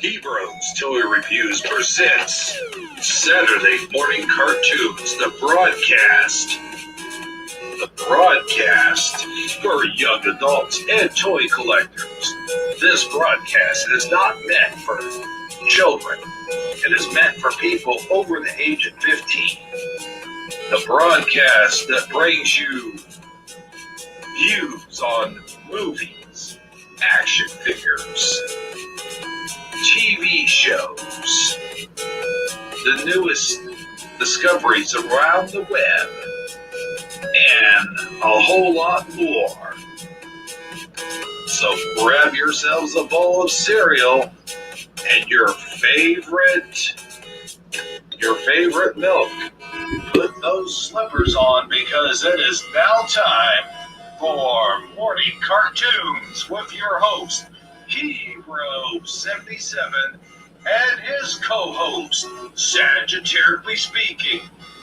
Hebrews Toy Reviews presents Saturday Morning Cartoons, the broadcast. The broadcast for young adults and toy collectors. This broadcast is not meant for children. It is meant for people over the age of 15. The broadcast that brings you views on movies, action figures, TV shows, the newest discoveries around the web, and a whole lot more. So grab yourselves a bowl of cereal and your favorite milk. Put those slippers on because it is now time for Morning Cartoons with your host, Hero77, and his co-host, Sagitarically Speaking,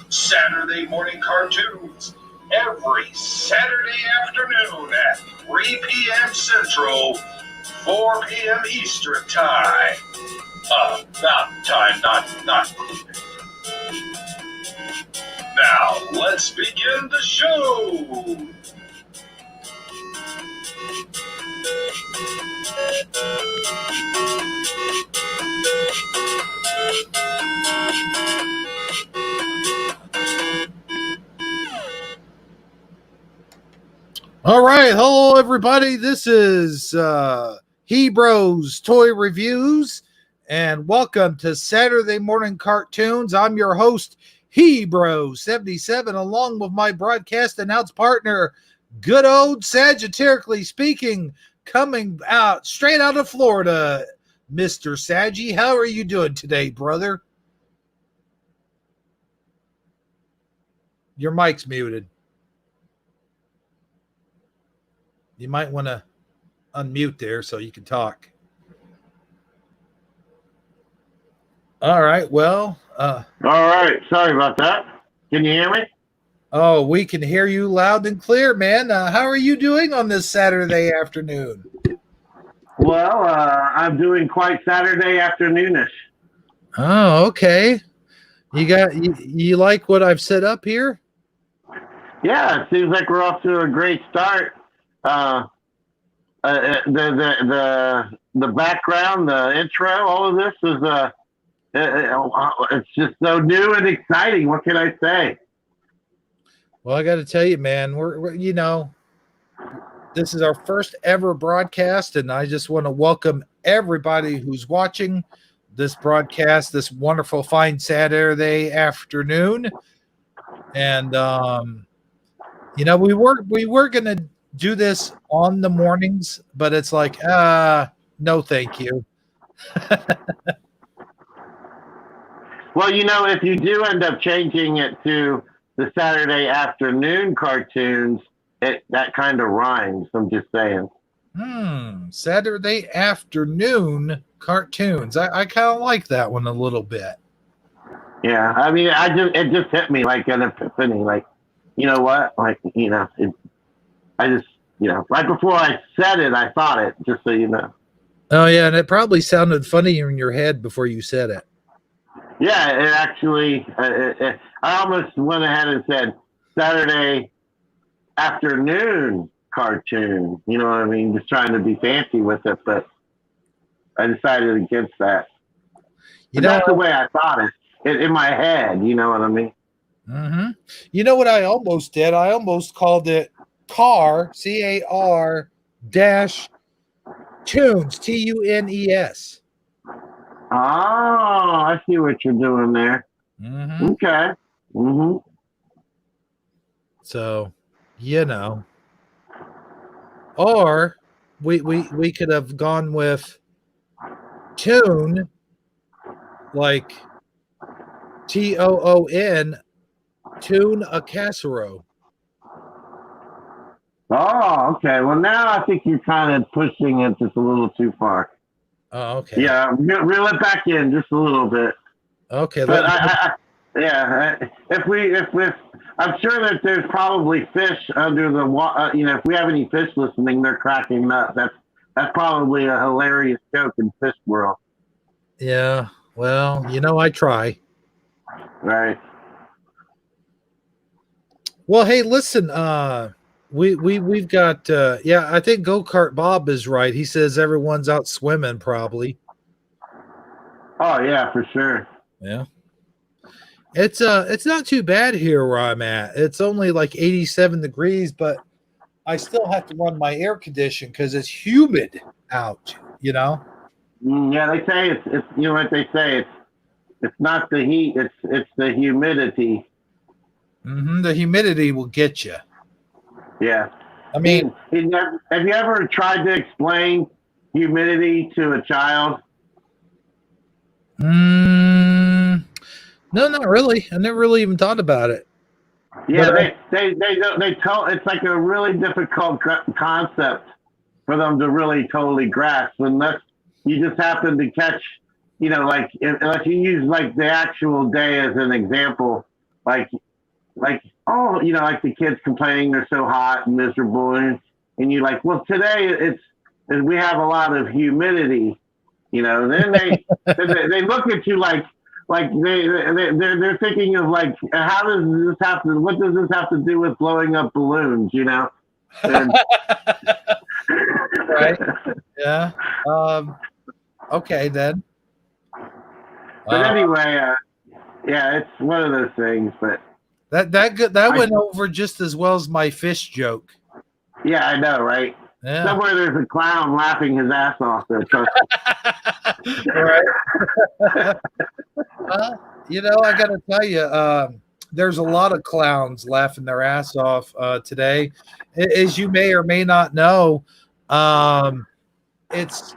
Saturday Morning Cartoons, every Saturday afternoon at 3 p.m. Central, 4 p.m. Eastern Time. Mountain Time, not included. Now, let's begin the show. All right, hello everybody. This is Hebrews Toy Reviews, and welcome to Saturday Morning Cartoons. I'm your host, Hebrews77, along with my broadcast announce partner, good old Sagitarically Speaking, coming out straight out of Florida, Mr. Saggy. How are you doing today, brother? Your mic's muted. You might want to unmute there so you can talk. All right. Well. All right. Sorry about that. Can you hear me? Oh, we can hear you loud and clear, man. How are you doing on this Saturday afternoon? Well, I'm doing quite Saturday afternoonish. Oh, okay. You like what I've set up here? Yeah, it seems like we're off to a great start. The background, the intro, all of this is it's just so new and exciting. What can I say? Well, I got to tell you, man, we're this is our first ever broadcast, and I just want to welcome everybody who's watching this broadcast this wonderful, fine Saturday afternoon. And we were gonna do this on the mornings, but it's like, no, thank you. Well, if you do end up changing it to the Saturday afternoon cartoons, that kind of rhymes. I'm just saying. Saturday afternoon cartoons. I kind of like that one a little bit. Yeah, I mean, it just hit me like an epiphany. Like, you know what? Like, I just, right before I said it, I thought it, just so you know. Oh, yeah, and it probably sounded funny in your head before you said it. Yeah, it actually, I almost went ahead and said Saturday afternoon cartoon. You know what I mean? Just trying to be fancy with it, but I decided against that. That's the way I thought it in my head. You know what I mean? Mm-hmm. You know what I almost did? I almost called it CAR, CAR dash tunes, TUNES. Oh, I see what you're doing there. Mm-hmm. Okay. Mm-hmm. So, or we could have gone with tune, like TOON, tune a casserole. Oh, okay. Well, now I think you're kind of pushing it just a little too far. Oh, okay. Yeah, reel it back in just a little bit. Okay. But if I'm sure that there's probably fish under the water. If we have any fish listening, they're cracking up. That's probably a hilarious joke in fish world. Yeah. Well, I try. Right. Well, hey, listen, we've got yeah, I think Go-Kart Bob is right. He says everyone's out swimming probably. Oh yeah, for sure. Yeah. It's not too bad here where I'm at. It's only like 87 degrees, but I still have to run my air condition because it's humid out, Yeah, they say it's you know what they say it's not the heat, it's the humidity. The humidity will get you. Yeah. I mean, Have you ever tried to explain humidity to a child? mm, no, not really. I never really even thought about it. But Yeah, they tell it's like a really difficult concept for them to really totally grasp unless you just happen to catch, like unless you use like the actual day as an example, like oh, like the kids complaining they're so hot and miserable, and you like, well, today we have a lot of humidity, then they look at you like they're thinking of like how does this have to what does this have to do with blowing up balloons, and right. Yeah. Okay then. But anyway, yeah, it's one of those things. But that went over just as well as my fish joke. Yeah, I know, right? Yeah. Somewhere there's a clown laughing his ass off there. Right. I got to tell you, there's a lot of clowns laughing their ass off today. As you may or may not know, it's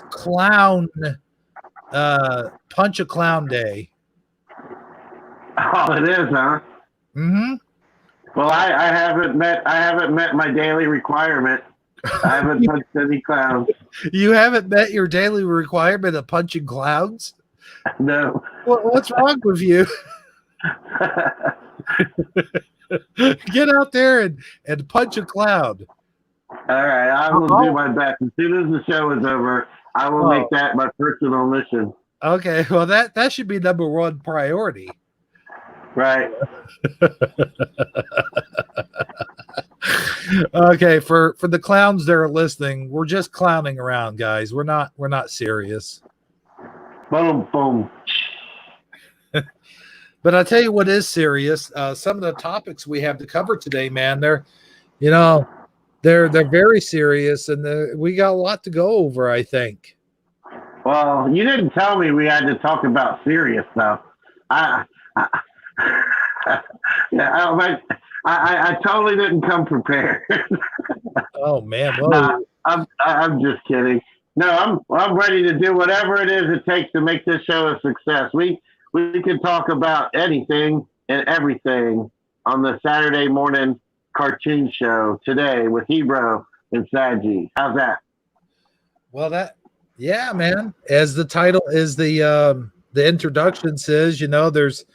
clown punch a clown day. Oh, it is, huh? Mm-hmm. Well, I haven't met my daily requirement. I haven't punched any clowns. You haven't met your daily requirement of punching clowns? No. What's wrong with you? Get out there and punch a clown. All right, I will do my best. As soon as the show is over, I will make that my personal mission. Okay, well that should be number one priority. Right. Okay, for the clowns that are listening, we're just clowning around, guys. We're not serious. Boom, boom. But I'll tell you what is serious. Some of the topics we have to cover today, man, they're very serious, and we got a lot to go over, I think. Well, you didn't tell me we had to talk about serious stuff. I totally didn't come prepared. Oh man, nah, I'm just kidding. No, I'm ready to do whatever it is it takes to make this show a success. We can talk about anything and everything on the Saturday morning cartoon show today with Hebrew and Saji. How's that? Well, yeah, man. As the title is the introduction says, there's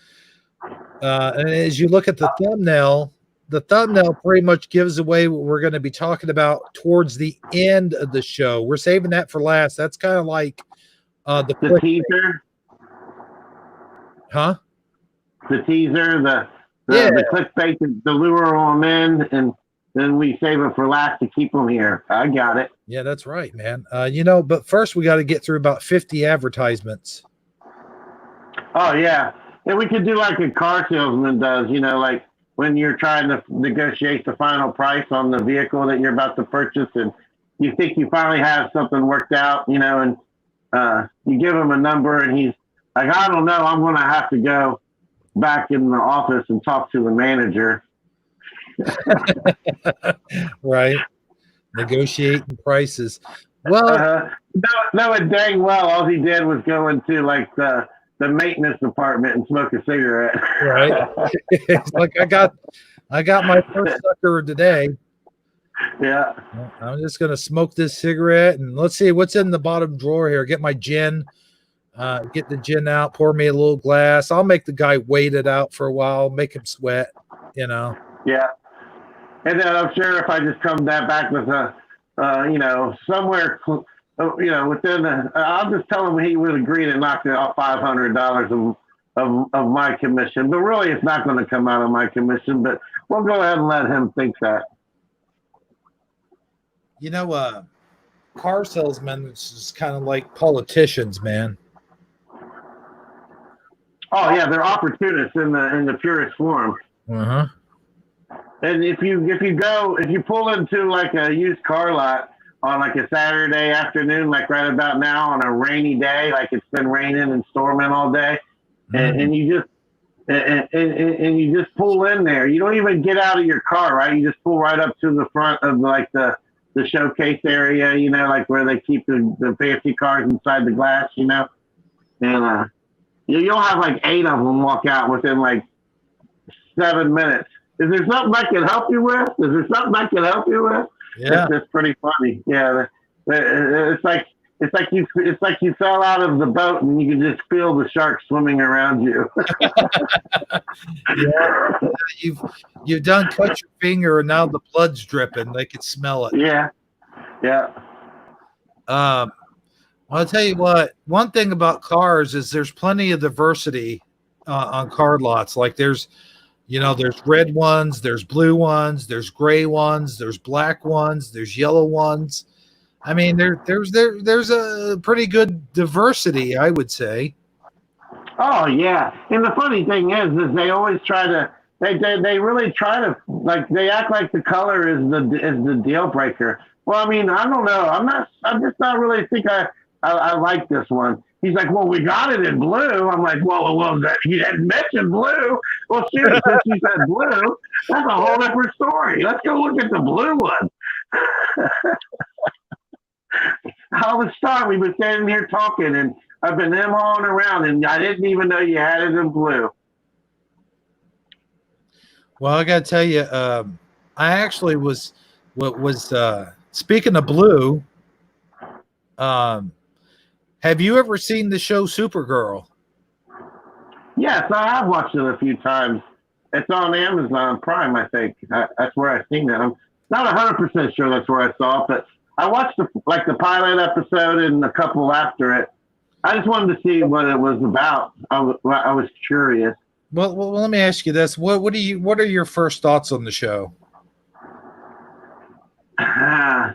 and as you look at the thumbnail pretty much gives away what we're going to be talking about towards the end of the show. We're saving that for last. That's kind of like the teaser. Huh? The teaser, the clickbait, the lure them in, and then we save it for last to keep them here. I got it. Yeah, that's right, man. But first we got to get through about 50 advertisements. Oh yeah. And we could do like a car salesman does, like when you're trying to negotiate the final price on the vehicle that you're about to purchase, and you think you finally have something worked out, and you give him a number, and he's like, I don't know, I'm going to have to go back in the office and talk to the manager. Right. Negotiating prices. Well, no, dang well, all he did was go into like the maintenance department and smoke a cigarette. Right. It's like I got my first sucker today. Yeah. I'm just gonna smoke this cigarette and let's see what's in the bottom drawer here. Get my gin. Get the gin out, pour me a little glass. I'll make the guy wait it out for a while, make him sweat, Yeah. And then I'm sure if I just come back with somewhere within. I'll just tell him he would agree to knock off $500 of my commission, but really it's not going to come out of my commission. But we'll go ahead and let him think that. Car salesmen is kind of like politicians, man. Oh yeah, they're opportunists in the purest form. Uh-huh. And if you pull into like a used car lot on like a Saturday afternoon, like right about now on a rainy day, like it's been raining and storming all day, and you just pull in there. You don't even get out of your car, right? You just pull right up to the front of like the showcase area, like where they keep the fancy cars inside the glass, and you'll have like 8 of them walk out within like 7 minutes. Is there something I can help you with? Yeah, it's pretty funny. Yeah, it's like you fell out of the boat and you can just feel the sharks swimming around you. Yeah, you've done cut your finger and now the blood's dripping. They can smell it. Yeah. I'll tell you what. One thing about cars is there's plenty of diversity on car lots. Like there's red ones, there's blue ones, there's gray ones, there's black ones, there's yellow ones. I mean, there's a pretty good diversity, I would say. Oh yeah, and the funny thing is they always try to. They really try to, like, they act like the color is the deal breaker. Well, I mean, I don't know. I'm just not really think I like this one. He's like, well, we got it in blue. I'm like, well, you hadn't mentioned blue. Well, seriously, since you said blue, that's a whole different story. Let's go look at the blue one. All the time we've been standing here talking, and I've been on around, and I didn't even know you had it in blue. Well, I got to tell you, I actually was speaking of blue. Have you ever seen the show Supergirl? Yes, I have watched it a few times. It's on Amazon Prime, I think. That's where I've seen it. I'm not 100% sure that's where I saw it, but I watched the pilot episode and a couple after it. I just wanted to see what it was about. I was curious. Well, let me ask you this: what are your first thoughts on the show? My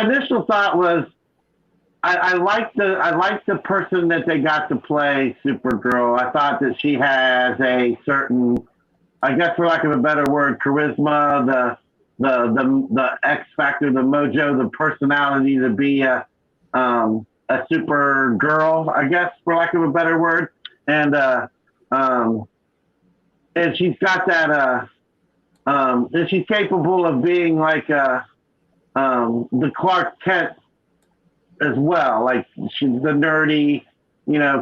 initial thought was I liked the person that they got to play Supergirl. I thought that she has a certain, I guess for lack of a better word, charisma, the X factor, the mojo, the personality to be a super girl, I guess for lack of a better word, and she's got that and she's capable of being like the Clark Kent as well. Like she's the nerdy,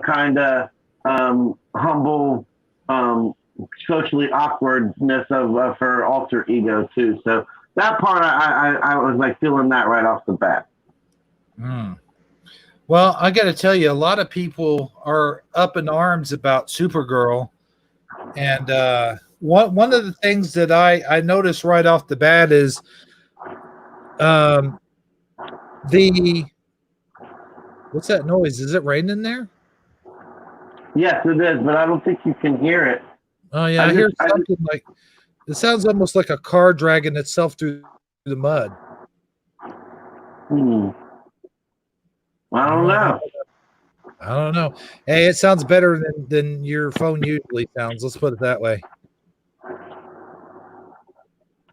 kind of humble, socially awkwardness of her alter ego too. So that part, I was like feeling that right off the bat. Well, I got to tell you, a lot of people are up in arms about Supergirl, and one of the things that I noticed right off the bat is what's that noise? Is it raining there? Yes, it is, but I don't think you can hear it. Oh yeah, I hear something like it sounds almost like a car dragging itself through the mud. I don't know. I don't know. Hey, it sounds better than your phone usually sounds. Let's put it that way.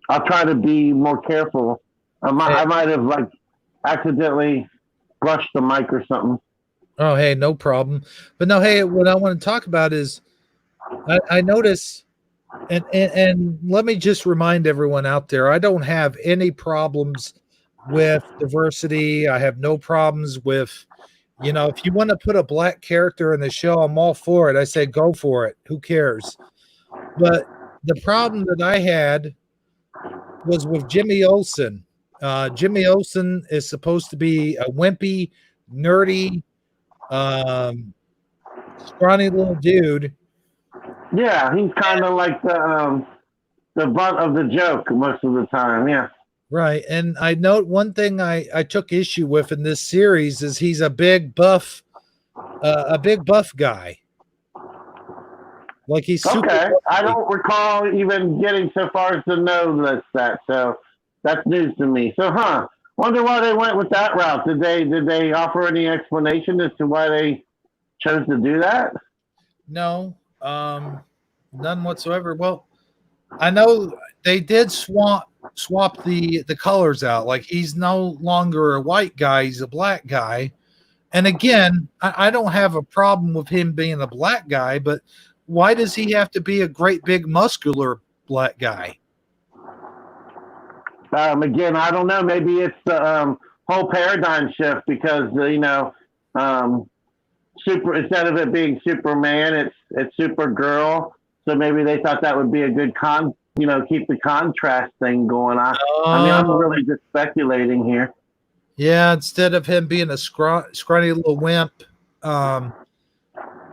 I'll try to be more careful. I might have like accidentally brushed the mic or something. Oh, hey, no problem. But no, hey, what I want to talk about is I notice, and let me just remind everyone out there, I don't have any problems with diversity. I have no problems with, if you want to put a black character in the show, I'm all for it. I say go for it. Who cares? But the problem that I had was with Jimmy Olsen. Jimmy Olsen is supposed to be a wimpy, nerdy, scrawny little dude. Yeah, he's kind of like the butt of the joke most of the time. Yeah. Right. And I note one thing I took issue with in this series is he's a big buff guy. Like he's super Okay, I muscly. don't recall even getting so far as to know that. So that's news to me. So, wonder why they went with that route. Did they offer any explanation as to why they chose to do that? No, none whatsoever. Well, I know they did swap the colors out. Like he's no longer a white guy; he's a black guy. And again, I don't have a problem with him being a black guy, but why does he have to be a great big muscular black guy? Again, I don't know. Maybe it's the whole paradigm shift because um, super instead of it being Superman, it's Supergirl. So maybe they thought that would be a good keep the contrast thing going on. I mean, I'm Oh, really just speculating here. yeah. Instead of him being a scrawny little wimp, um,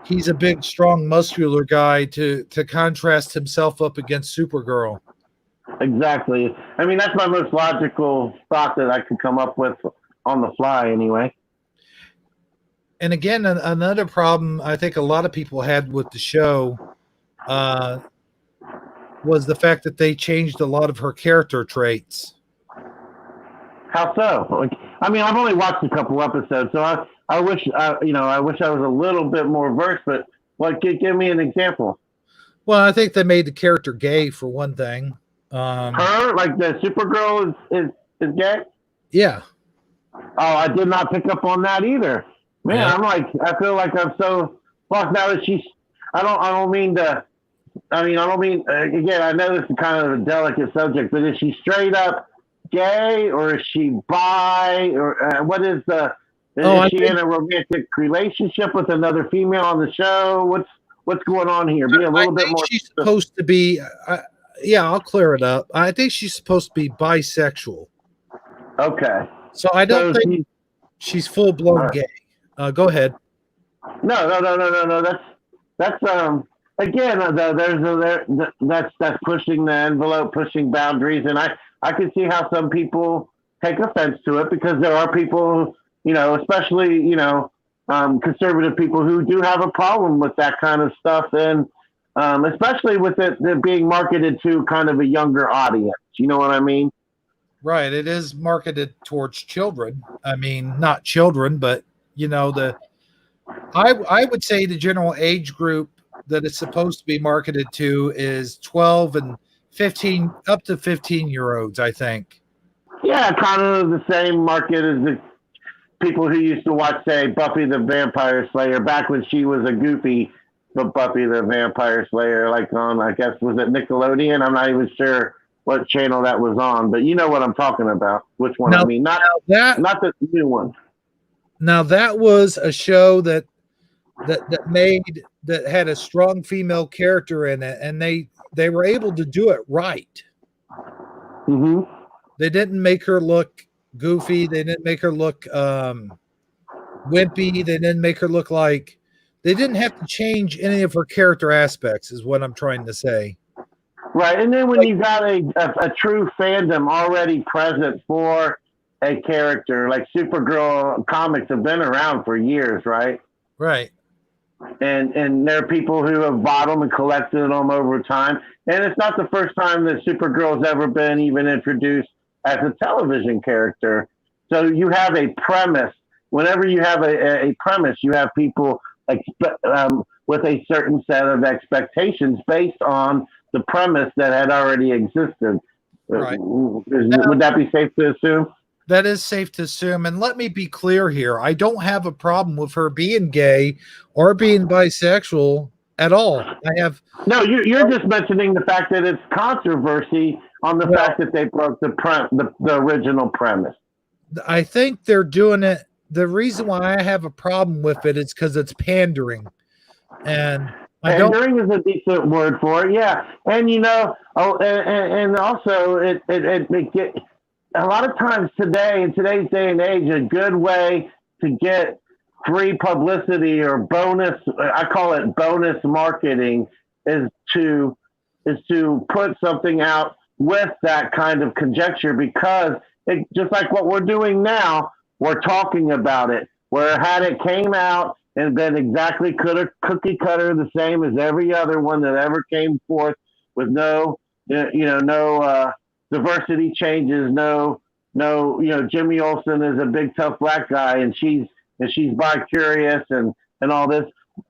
he's a big, strong, muscular guy to contrast himself up against Supergirl. Exactly. I mean, that's my most logical thought that I could come up with on the fly, anyway. And again, another problem I think a lot of people had with the show uh, was the fact that they changed a lot of her character traits. How so? Like, I mean, I've only watched a couple episodes, so I wish I wish I was a little bit more versed. But give me an example. Well, I think they made the character gay for one thing. Her, like the Supergirl, is gay. Yeah, Oh, I did not pick up on that either. Man, yeah. I feel like I'm so fucked now that she's. I don't mean to. I mean, I don't mean again. I know this is kind of a delicate subject, but is she straight up gay or is she bi or what is the? Oh, Is she in a romantic relationship with another female on the show? What's going on here? Be a I little bit think more. she's supposed to be. Yeah, I'll clear it up. I think she's supposed to be bisexual. Okay, So I don't so think she. she's full blown gay. Go ahead. No. That's again. That's pushing the envelope, pushing boundaries, and I can see how some people take offense to it because there are people, especially conservative people who do have a problem with that kind of stuff, and especially with it being marketed to kind of a younger audience. You know what I mean? Right. It is marketed towards children. I mean, not children, but the I would say the general age group that it's supposed to be marketed to is 12 and 15 up to 15-year olds, I think. Yeah, kind of the same market as the people who used to watch, say, Buffy the Vampire Slayer back when she was a goofy but Buffy the Vampire Slayer, like on, I guess, was it Nickelodeon? I'm not even sure what channel that was on, but you know what I'm talking about. Which one? I Now, mean, not now that not the new one. now that was a show that had a strong female character in it, and they were able to do it right. Hmm. They didn't make her look goofy. They didn't make her look wimpy. They didn't make her look like they didn't have to change any of her character aspects, is what I'm trying to say. Right, and then when Like, you got a true fandom already present for a character, like Supergirl comics have been around for years, right? right. And there are people who have bought them and collected them over time. And it's not the first time that Supergirl's ever been even introduced as a television character. So you have a premise. Whenever you have a premise, you have people with a certain set of expectations based on the premise that had already existed. Right. Would that be safe to assume? That is safe to assume. And let me be clear here. I don't have a problem with her being gay or being bisexual at all. I have No, you're just mentioning the fact that it's controversy on the well, fact that they broke the original premise. I think they're doing it. The reason why I have a problem with it is because it's pandering. And I don't Pandering is a decent word for it, yeah. And and also it get a lot of times today in today's day and age, a good way to get free publicity or bonus, I call it bonus marketing, is to put something out with that kind of conjecture because just like what we're doing now, we're talking about it. Where had it came out and been exactly cookie cutter the same as every other one that ever came forth with no, no diversity changes, Jimmy Olsen is a big tough black guy and she's bi-curious and all this.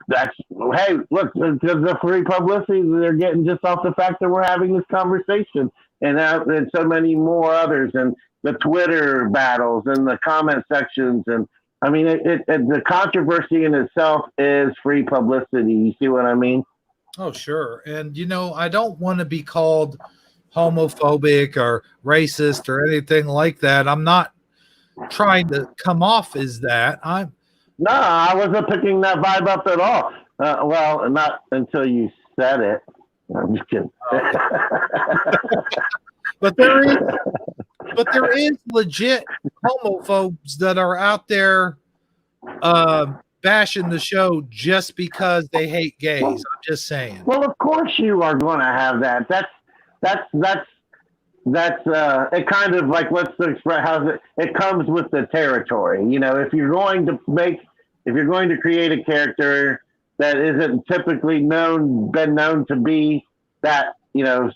That's hey, look, because the free publicity they're getting just off the fact that we're having this conversation, and so many more others, and the Twitter battles and the comment sections, and I mean, the controversy in itself is free publicity. You see what I mean? Oh, sure. And I don't want to be called homophobic or racist or anything like that. I'm not trying to come off as that. No, I wasn't picking that vibe up at all. Well, not until you said it. I'm just kidding. But there is legit homophobes that are out there bashing the show just because they hate gays. I'm just saying. Well, of course you are going to have that. That's it. Kind of like what's the express? How's it? It comes with the territory. If you're going to create a character that isn't typically been known to be that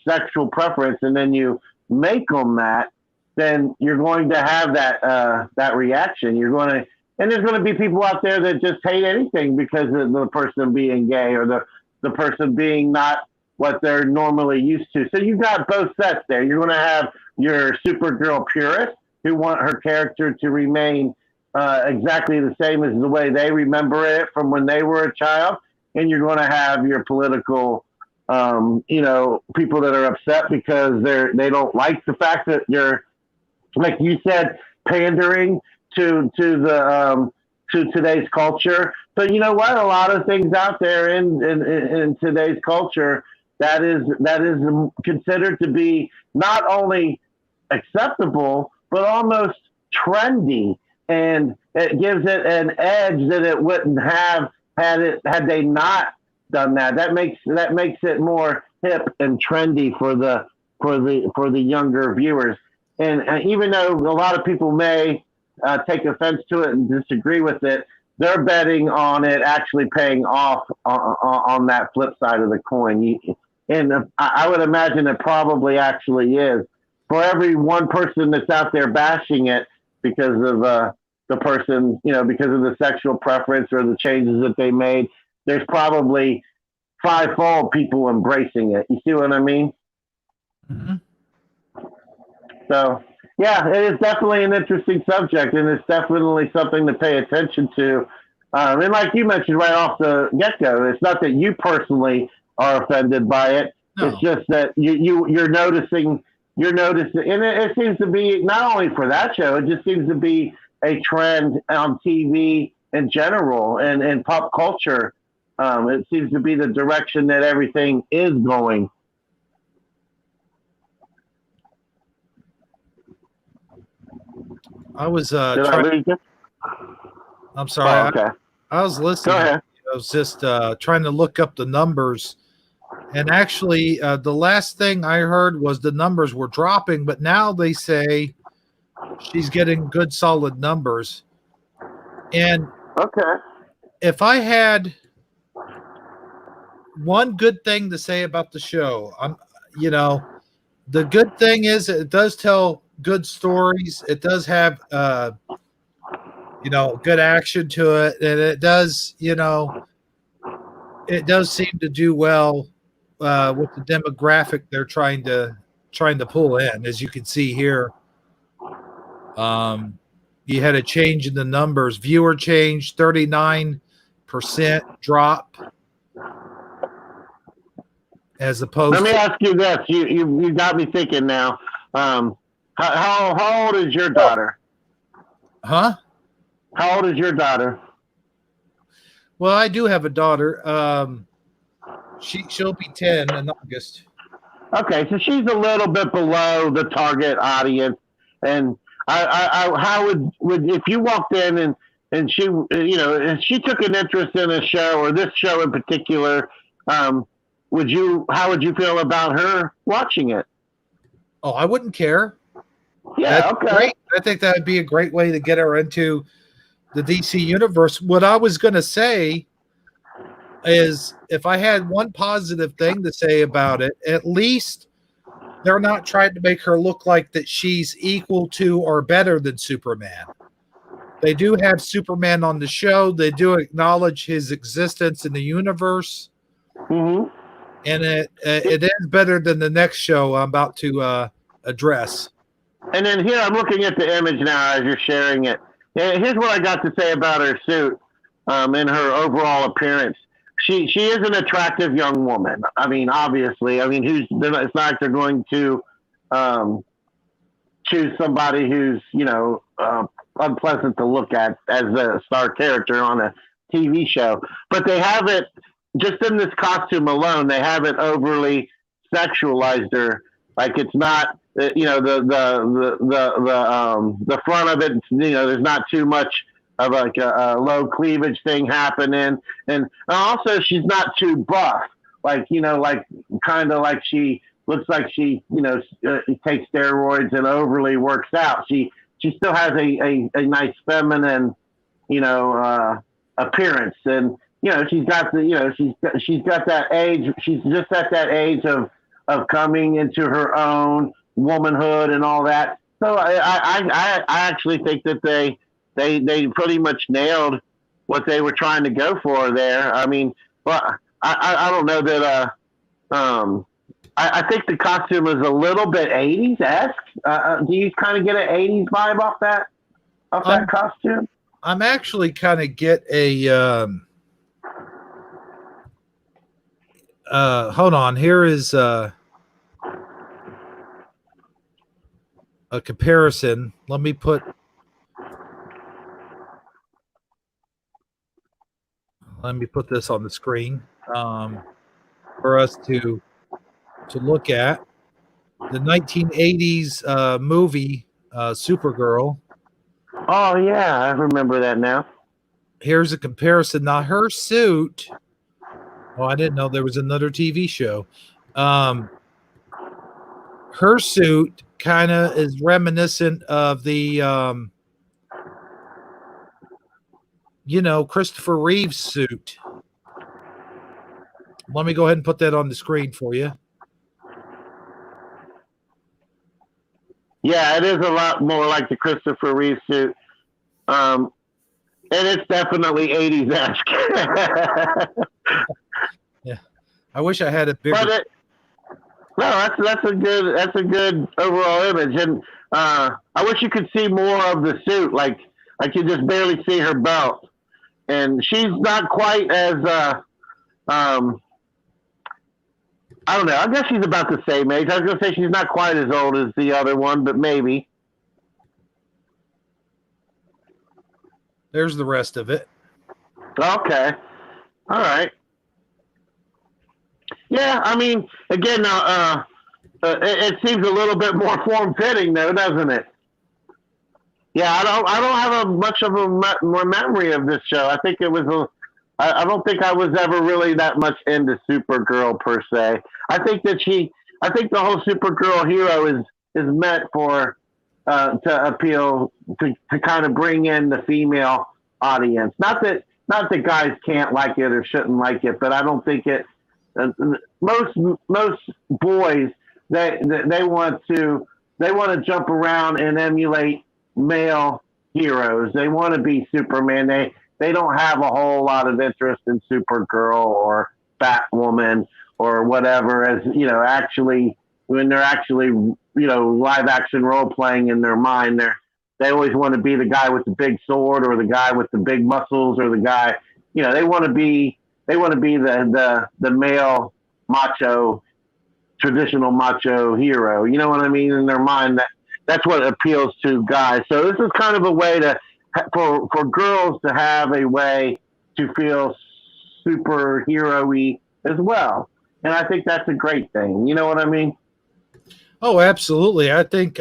sexual preference, and then you make them that, then you're going to have that reaction. And there's going to be people out there that just hate anything because of the person being gay or the person being not what they're normally used to. So you've got both sets there. You're going to have your Supergirl purists who want her character to remain exactly the same as the way they remember it from when they were a child. And you're going to have your political, people that are upset because they don't like the fact that you're, like you said, pandering to today's culture. So you know what? A lot of things out there in today's culture that is considered to be not only acceptable but almost trendy, and it gives it an edge that it wouldn't have had they not done that. That makes it more hip and trendy for the younger viewers. And even though a lot of people may take offense to it and disagree with it, they're betting on it actually paying off on that flip side of the coin. And I would imagine it probably actually is. For every one person that's out there bashing it because of the person, because of the sexual preference or the changes that they made, there's probably fivefold people embracing it. You see what I mean? Mm-hmm. So, yeah, it is definitely an interesting subject, and it's definitely something to pay attention to. And like you mentioned right off the get-go, it's not that you personally are offended by it. No. It's just that you're noticing, and it seems to be not only for that show, it just seems to be a trend on TV in general and in pop culture. It seems to be the direction that everything is going. I was I'm sorry. Oh, okay. I was listening. Go ahead. I was just trying to look up the numbers, and actually, the last thing I heard was the numbers were dropping, but now they say she's getting good, solid numbers. And okay, if I had one good thing to say about the show, the good thing is it does tell good stories. It does have, good action to it, and it does, it does seem to do well with the demographic they're trying to pull in. As you can see here, you had a change in the numbers. Viewer change, 39% drop, as opposed. Let me ask you this: you got me thinking now. How old is your daughter? Huh? How old is your daughter? Well, I do have a daughter. She'll be 10 in August. Okay, so she's a little bit below the target audience. And how would if you walked in and she if she took an interest in a show or this show in particular, how would you feel about her watching it? Oh, I wouldn't care. Yeah, That's okay. great. I think that would be a great way to get her into the DC universe. What I was going to say is if I had one positive thing to say about it, at least they're not trying to make her look like that she's equal to or better than Superman. They do have Superman on the show. They do acknowledge his existence in the universe, hmm and it is better than the next show I'm about to address. And then here I'm looking at the image now as you're sharing it. And here's what I got to say about her suit and her overall appearance. She is an attractive young woman. I mean, obviously. I mean, it's not like they're going to um, choose somebody who's unpleasant to look at as a star character on a TV show. But they have it just in this costume alone. They have it overly sexualized her. Like it's not, the front of it. There's not too much of like a low cleavage thing happening, and also she's not too buff. Like like kind of like she looks like she takes steroids and overly works out. She still has a nice feminine appearance, and she's got she's got that age. She's just at that age of coming into her own womanhood and all that. So I actually think that they pretty much nailed what they were trying to go for there. I mean, well, I don't know that. I think the costume is a little bit 80s esque. Do you kind of get an 80s vibe off that costume? I'm actually kind of get a. Hold on. Here is a comparison. Let me put this on the screen for us to look at. The 1980s movie Supergirl. Oh yeah, I remember that now. Here's a comparison. Now her suit. Oh, I didn't know there was another TV show. Her suit kind of is reminiscent of the Christopher Reeve's suit. Let me go ahead and put that on the screen for you. Yeah, it is a lot more like the Christopher Reeve suit. And it's definitely 80s esque. Yeah. I wish I had a bigger. That's a good overall image. And I wish you could see more of the suit. Like you just barely see her belt. And she's not quite as I don't know. I guess she's about the same age. I was going to say she's not quite as old as the other one, but maybe. There's the rest of it. Okay. All right. Yeah, I mean, again, it seems a little bit more form-fitting, though, doesn't it? Yeah, I don't have much of a more memory of this show. I think it was I don't think I was ever really that much into Supergirl per se. I think the whole Supergirl hero is meant for to appeal to kind of bring in the female audience. Not that guys can't like it or shouldn't like it, but I don't think it. Most boys they want to jump around and emulate male heroes. They want to be Superman. They don't have a whole lot of interest in Supergirl or Batwoman or whatever, as actually when they're actually live action role playing in their mind, they always want to be the guy with the big sword or the guy with the big muscles or the guy they want to be the male macho, traditional macho hero. You know what I mean? In their mind, that's what appeals to guys. So this is kind of a way for girls to have a way to feel superhero-y as well. And I think that's a great thing. You know what I mean? Oh, absolutely. I think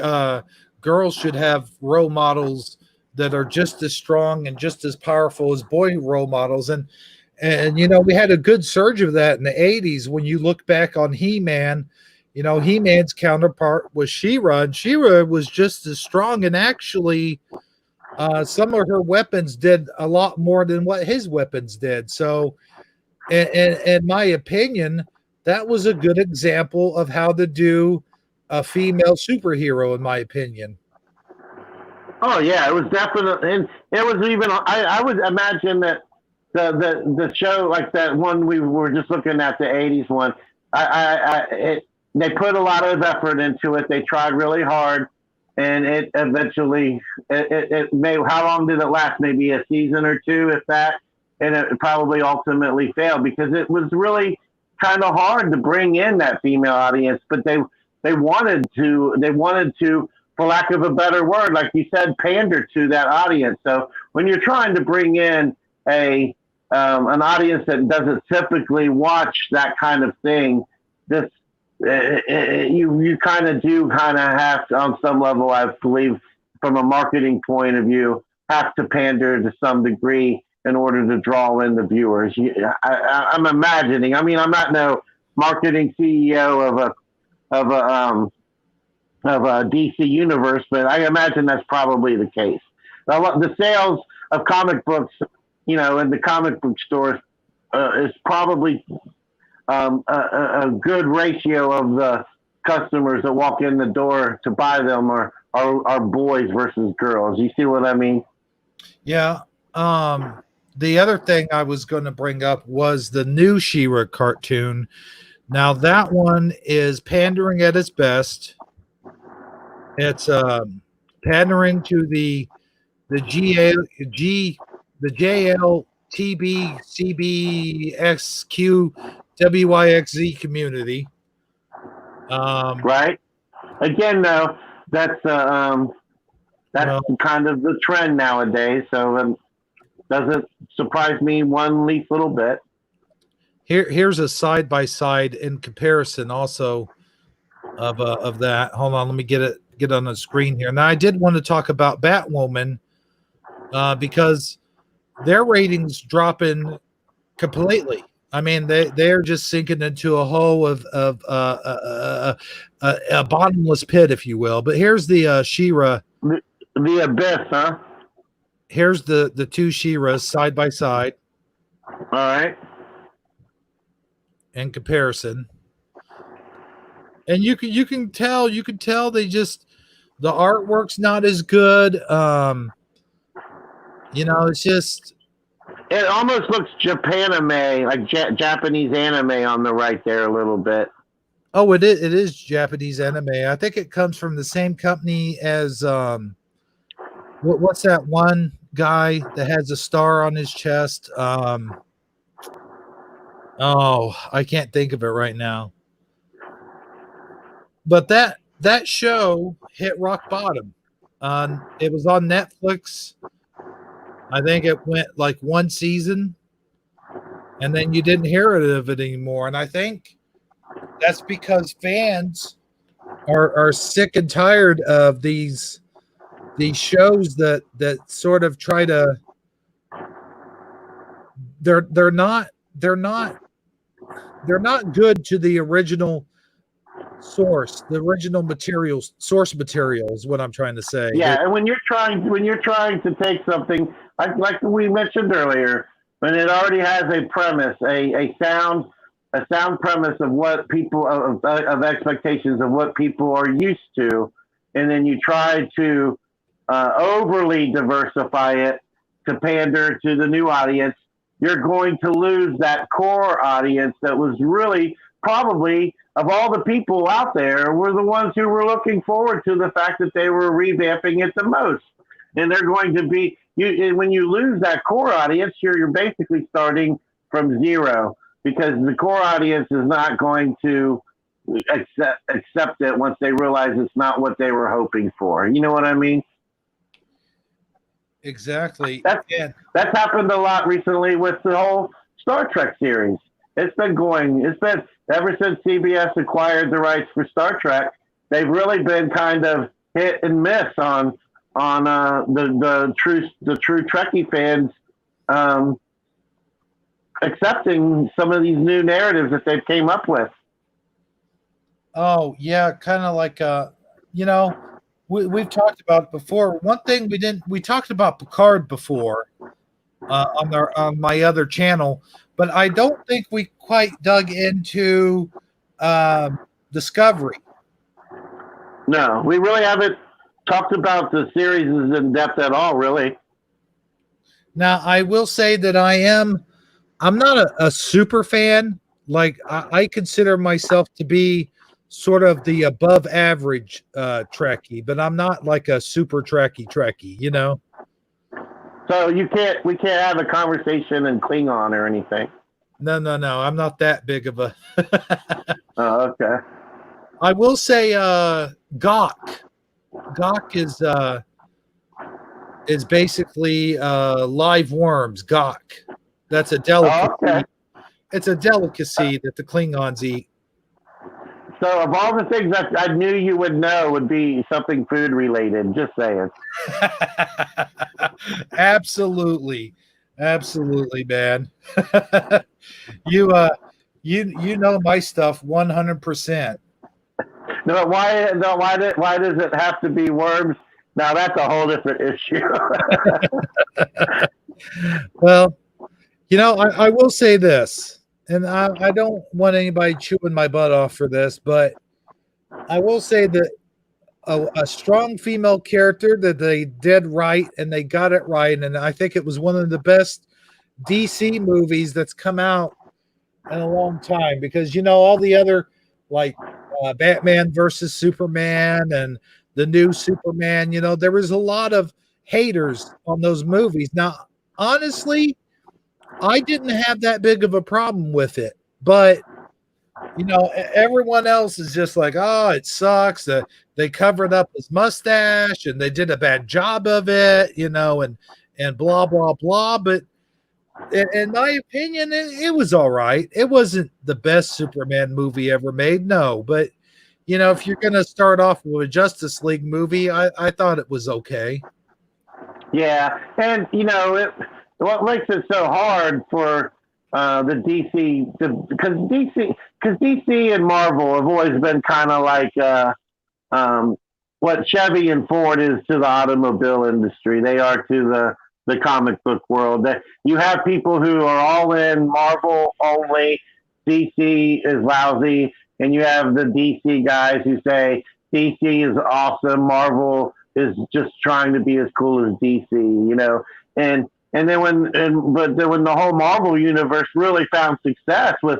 girls should have role models that are just as strong and just as powerful as boy role models. And we had a good surge of that in the 80s when you look back on He-Man You know, He-Man's counterpart was She-Ra, and She-Ra was just as strong, and actually some of her weapons did a lot more than what his weapons did. So, in my opinion, that was a good example of how to do a female superhero, in my opinion. Oh yeah, it was definitely, and it was even. I would imagine that the show like that one we were just looking at, the '80s one. They put a lot of effort into it. They tried really hard, and it eventually it may. How long did it last? Maybe a season or two, if that. And it probably ultimately failed because it was really kind of hard to bring in that female audience, but they wanted to, for lack of a better word, like you said, pander to that audience. So when you're trying to bring in a an audience that doesn't typically watch that kind of thing, this you kind of do kind of have to, on some level, I believe, from a marketing point of view, have to pander to some degree in order to draw in the viewers. I'm imagining. I mean, I'm not no marketing CEO of a um, of a DC universe, but I imagine that's probably the case. The sales of comic books, in the comic book stores, is probably a good ratio of the customers that walk in the door to buy them are boys versus girls. You see what I mean? Yeah. The other thing I was going to bring up was the new She-Ra cartoon. Now that one is pandering at its best. It's pandering to the the JLTB CBXQ WYXZ community. Right. Again, though, that's Well, kind of the trend nowadays. So doesn't surprise me one least little bit. here's a side by side in comparison also of that. Hold on, let me get on the screen here. Now I did want to talk about Batwoman because their ratings dropping completely. I mean, they're just sinking into a hole of a bottomless pit, if you will. But here's the She-Ra. The abyss, huh? Here's the two She-Ras side by side All right. in comparison, and you can tell they just the artwork's not as good. It's just It almost looks Japanime, like Japanese anime on the right there a little bit. oh, it is Japanese anime. I think it comes from the same company as what's that one guy that has a star on his chest? Oh, I can't think of it right now. But that show hit rock bottom. It was on Netflix. I think it went like one season, and then you didn't hear of it anymore. And I think that's because fans are sick and tired of these shows that sort of try to they're not good to the original the original materials, source material is what I'm trying to say. Yeah, and when you're trying to take something like we mentioned earlier, when it already has a premise, a sound premise of what people of expectations of what people are used to, and then you try to overly diversify it to pander to the new audience, you're going to lose that core audience that was really probably of all the people out there were the ones who were looking forward to the fact that they were revamping it the most. And they're going to be when you lose that core audience, you're basically starting from zero because the core audience is not going to accept it once they realize it's not what they were hoping for. You know what I mean? Exactly. That's And that's happened a lot recently with the whole Star Trek series. It's been going. It's been ever since CBS acquired the rights for Star Trek. They've really been kind of hit and miss on the true Trekkie fans um, accepting some of these new narratives that they've came up with. Oh yeah, kind of like you know, we've talked about it before. One thing we talked about Picard before on my other channel, but I don't think we quite dug into Discovery. No, we really haven't talked about the series in depth at all, really. Now I will say that I'm not a super fan. Like I consider myself to be sort of the above average Trekkie, but I'm not like a super Trekkie, you know? So we can't have a conversation in Klingon or anything. No. I'm not that big of a Oh, okay. I will say Gawk. Gawk is basically live worms, Gawk. That's a Oh, okay. delicacy. It's a delicacy that the Klingons eat. So of all the things that I knew you would know would be something food related. Just saying. Absolutely. Absolutely, man. you you know my stuff 100%. No, why does it have to be worms? Now that's a whole different issue. Well, you know, I will say this, and I don't want anybody chewing my butt off for this, but I will say that a strong female character that they did right and they got it right, and I think it was one of the best DC movies that's come out in a long time because you know all the other like Batman versus Superman and the new Superman, you know, there was a lot of haters on those movies. Now, honestly, I didn't have that big of a problem with it, but you know, everyone else is just like, oh, it sucks that they covered up his mustache and they did a bad job of it, you know, and blah blah blah. But in my opinion, it was all right. It wasn't the best Superman movie ever made, no. But you know, if you're gonna start off with a Justice League movie, I thought it was okay. Yeah, and what makes it so hard for the DC because DC and Marvel have always been kind of like um, what Chevy and Ford is to the automobile industry. They are to the comic book world. That you have people who are all in Marvel only. DC is lousy, and you have the DC guys who say DC is awesome. Marvel is just trying to be as cool as DC, and then but then when the whole Marvel universe really found success with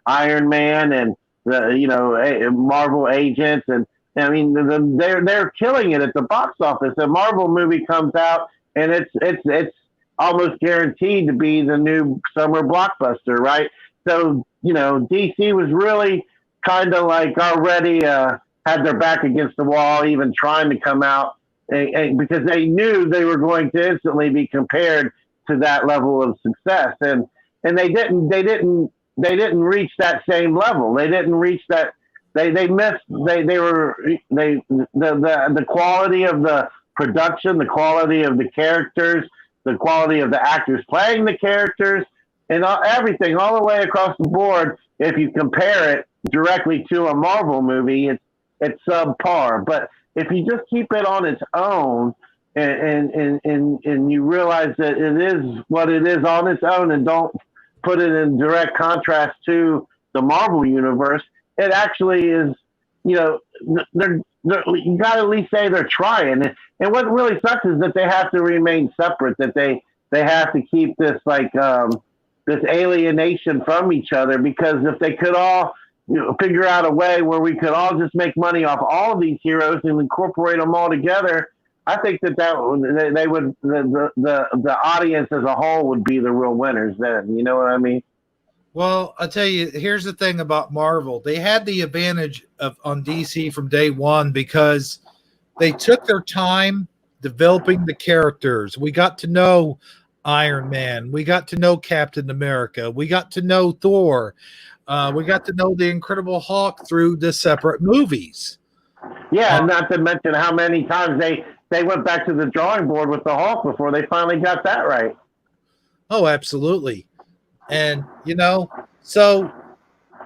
Iron Man and the Marvel agents and I mean they're killing it at the box office. A Marvel movie comes out and it's almost guaranteed to be the new summer blockbuster, right? So DC was really kind of like already had their back against the wall, even trying to come out because they knew they were going to instantly be compared to that level of success, and they didn't reach that same level. They didn't reach that. They missed. They were the quality of the production, the quality of the characters, the quality of the actors playing the characters, and everything all the way across the board. If you compare it directly to a Marvel movie, it's subpar. But if you just keep it on its own and you realize that it is what it is on its own and don't put it in direct contrast to the Marvel universe, it actually is, you got to at least say they're trying. And what really sucks is that they have to remain separate, that they have to keep this this alienation from each other, because if they could all figure out a way where we could all just make money off all of these heroes and incorporate them all together, I think that they would the audience as a whole would be the real winners then. You know what I mean? Well, I'll tell you, here's the thing about Marvel. They had the advantage on DC from day one because they took their time developing the characters. We got to know Iron Man. We got to know Captain America. We got to know Thor. We got to know the Incredible Hulk through the separate movies. Yeah, not to mention how many times they went back to the drawing board with the Hulk before they finally got that right. Oh, absolutely. And, so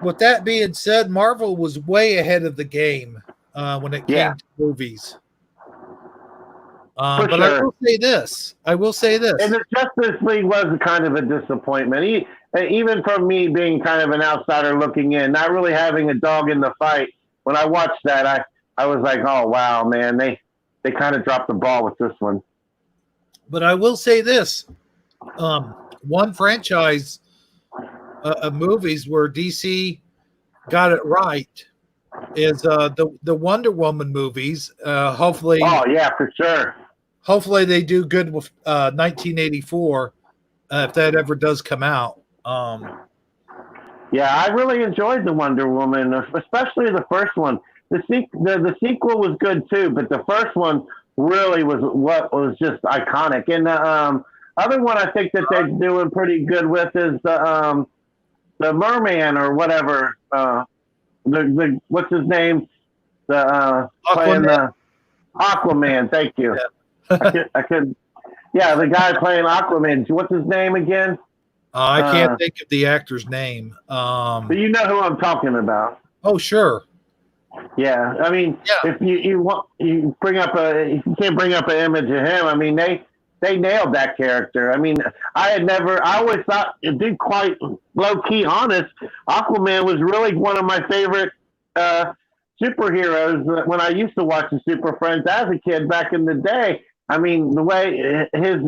with that being said, Marvel was way ahead of the game when it Yeah, came to movies. for But sure. I will say And this. the Justice League was kind of a disappointment. Even from me being kind of an outsider looking in, not really having a dog in the fight. When I watched that, I was like, oh wow, man, they kind of dropped the ball with this one. But I will say this. One franchise of movies where DC got it right is the Wonder Woman movies. Oh yeah, for sure. Hopefully they do good with 1984 if that ever does come out. Yeah, I really enjoyed the Wonder Woman, especially the first one. The sequel was good too, but the first one really was what was just iconic. And the other one I think that they're doing pretty good with is the Merman or whatever. The what's his name? The playing Aquaman. the Aquaman. Thank you. Yeah. I could. Yeah, the guy playing Aquaman. What's his name again? I can't think of the actor's name. But you know who I'm talking about. Oh, sure. Yeah, I mean, Yeah. if you can't bring up an image of him. I mean, they nailed that character. I mean, I always thought, to be quite low key honest, Aquaman was really one of my favorite superheroes when I used to watch the Super Friends as a kid back in the day. I mean, the way his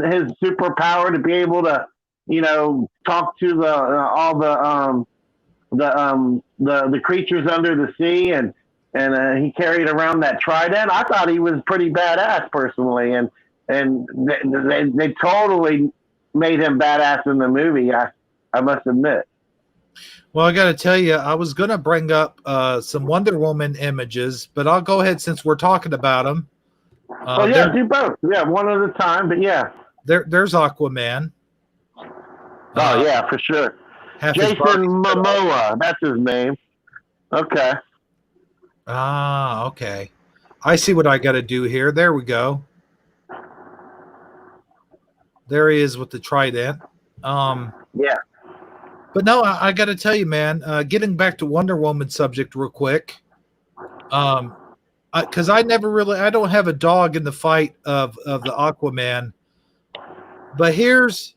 superpower to be able to, talk to all the creatures under the sea, and he carried around that trident. I thought he was pretty badass personally, and they totally made him badass in the movie. I must admit. Well, I got to tell you, I was going to bring up some Wonder Woman images, but I'll go ahead since we're talking about them. Do both. Yeah, one at a time. But yeah, there's Aquaman. Yeah, for sure. Jason Momoa, that's his name. Okay. Okay. I see what I got to do here. There we go. There he is with the trident. Yeah. But no, I got to tell you, man. Getting back to Wonder Woman subject real quick. Because I don't have a dog in the fight of the Aquaman. But here's.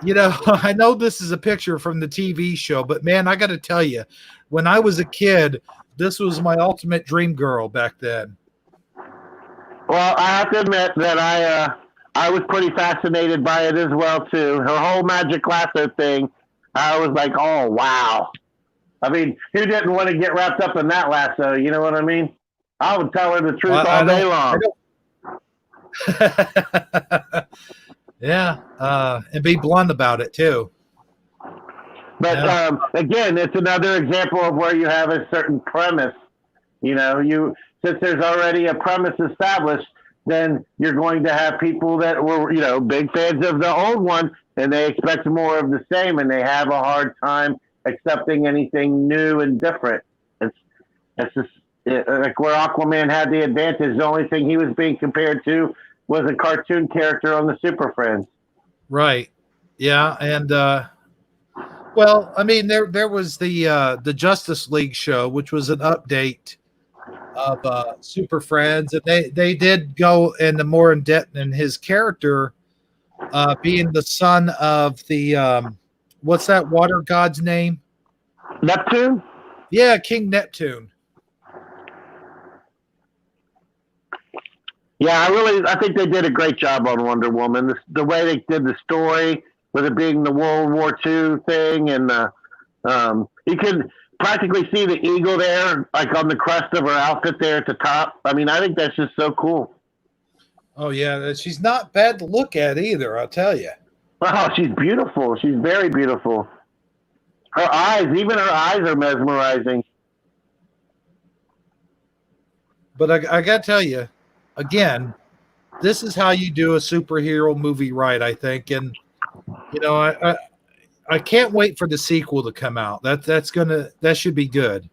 I know this is a picture from the TV show, but man, I got to tell you, when I was a kid, this was my ultimate dream girl back then. Well, I have to admit that I was pretty fascinated by it as well too. Her whole magic lasso thing, I was like, oh wow. I mean, who didn't want to get wrapped up in that lasso? You know what I mean? I would tell her the truth all day long. Yeah, and be blunt about it too. But again, it's another example of where you have a certain premise. Since there's already a premise established, then you're going to have people that were, big fans of the old one, and they expect more of the same, and they have a hard time accepting anything new and different. It's just like where Aquaman had the advantage. The only thing he was being compared to was a cartoon character on the Super Friends. Right. Yeah, and well, I mean, there was the Justice League show, which was an update of Super Friends, and they did go into more in depth in his character being the son of the what's that water god's name? Neptune? Yeah, King Neptune. Yeah, I think they did a great job on Wonder Woman. The way they did the story, with it being the World War II thing, and you could practically see the eagle there, like on the crest of her outfit there at the top. I mean, I think that's just so cool. Oh yeah, she's not bad to look at either. I'll tell you. Oh, she's beautiful. She's very beautiful. Her eyes, even her eyes, are mesmerizing. But I got to tell you, again, this is how you do a superhero movie right, I think. And, I can't wait for the sequel to come out. That should be good.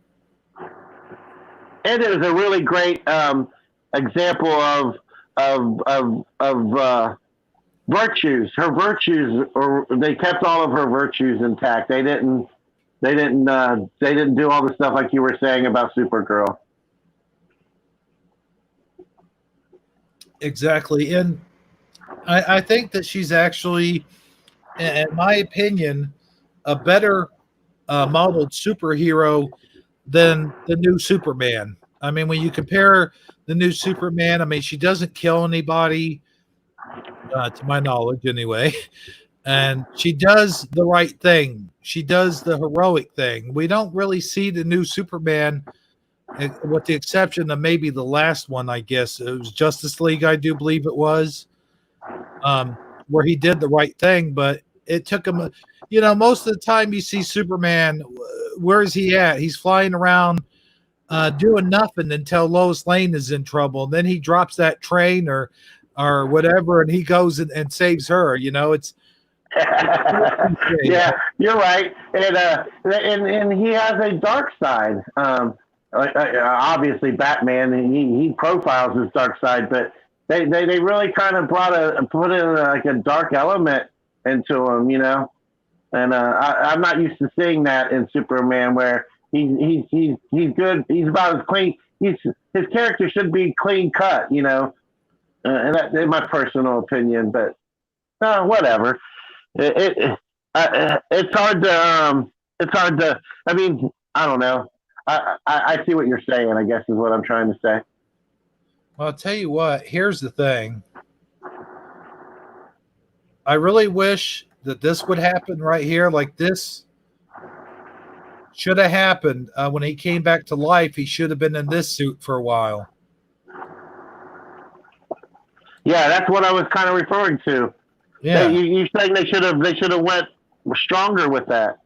It is a really great example of virtues. Her virtues, or they kept all of her virtues intact. They didn't They didn't. They didn't do all the stuff like you were saying about Supergirl. Exactly. And I think that she's actually, in my opinion, a better modeled superhero than the new Superman. I mean, when you compare the new Superman, I mean, she doesn't kill anybody, to my knowledge, anyway. And she does the right thing. She does the heroic thing. We don't really see the new Superman, with the exception of maybe the last one, I guess. It was Justice League, I do believe it was, where he did the right thing, but it took him, most of the time you see Superman, where is he at? He's flying around doing nothing until Lois Lane is in trouble. And then he drops that train or whatever, and he goes and saves her. It's Yeah, you're right. And he has a dark side. Obviously, Batman, he profiles his dark side, but they really kind of put in like a dark element into him, And I'm not used to seeing that in Superman, where he's good. He's about as clean. His character should be clean cut, And that's in my personal opinion, but whatever. It's hard to I mean, I don't know. I see what you're saying, I guess is what I'm trying to say. Well, I'll tell you what, here's the thing. I really wish that this would happen right here. Like, this should have happened when he came back to life. He should have been in this suit for a while. Yeah, that's what I was kind of referring to. Yeah, you saying they should have went stronger with that.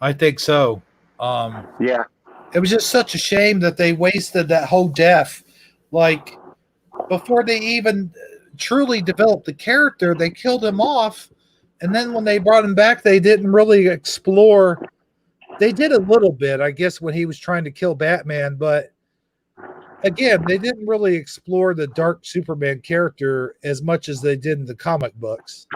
I think so. Yeah, it was just such a shame that they wasted that whole death. Like, before they even truly developed the character, they killed him off. And then when they brought him back, they didn't really explore. They did a little bit, I guess, when he was trying to kill Batman. But again, they didn't really explore the dark Superman character as much as they did in the comic books.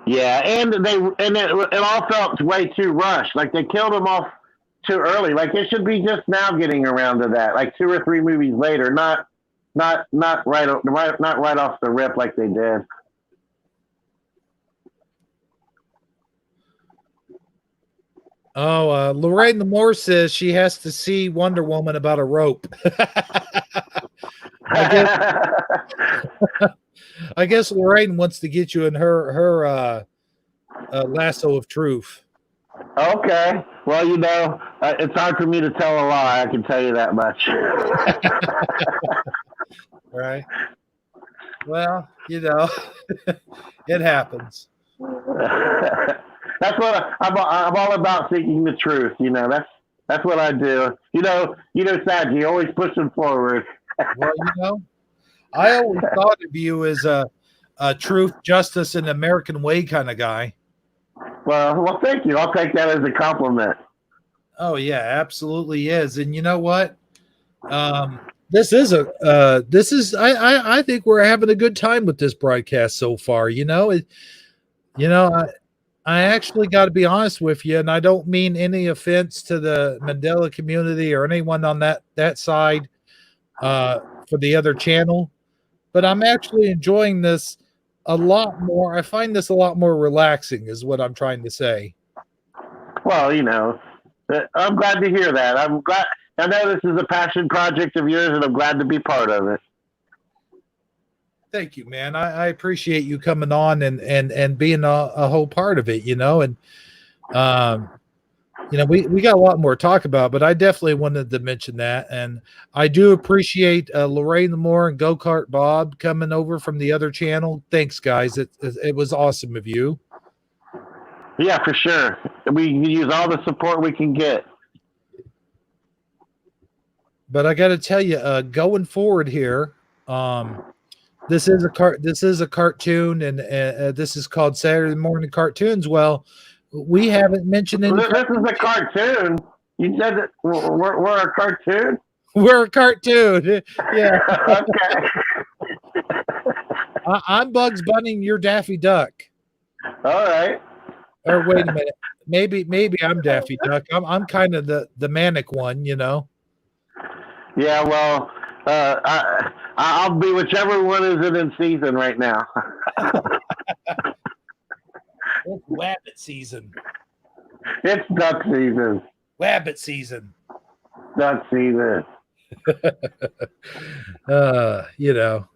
Yeah, and it all felt way too rushed. Like, they killed him off too early. Like, it should be just now getting around to that. Like 2 or 3 movies later, not right off the rip like they did. Oh, Lorraine Moore says she has to see Wonder Woman about a rope. I guess Lorraine wants to get you in her lasso of truth. Okay. Well, it's hard for me to tell a lie. I can tell you that much. Right. Well, it happens. That's what I'm all about, seeking the truth. That's what I do. Sadie, always pushing forward. Well, I always thought of you as a truth, justice, and American way kind of guy. Well, thank you. I'll take that as a compliment. Oh yeah, absolutely is. And you know what? I think we're having a good time with this broadcast so far. I actually got to be honest with you, and I don't mean any offense to the Mandela community or anyone on that side for the other channel, but I'm actually enjoying this a lot more. I find this a lot more relaxing, is what I'm trying to say. Well, I'm glad to hear that. I'm glad. I know this is a passion project of yours, and I'm glad to be part of it. Thank you, man. I appreciate you coming on and being a whole part of it, and we got a lot more to talk about, but I definitely wanted to mention that. And I do appreciate Lorraine Moore and Go Kart Bob coming over from the other channel. Thanks, guys. It was awesome of you. Yeah, for sure. We can use all the support we can get. But I got to tell you, going forward here, this is a cartoon, and this is called Saturday Morning Cartoons. Well, we haven't mentioned any. This is a cartoon. You said that we're a cartoon. We're a cartoon. Yeah. Okay. I'm Bugs Bunny, and you're Daffy Duck. All right. Or wait a minute. maybe I'm Daffy Duck. I'm kind of the manic one, you know. Yeah, well, I'll be whichever one is in season right now. It's Wabbit season. It's duck season. Wabbit season. Duck season. You know.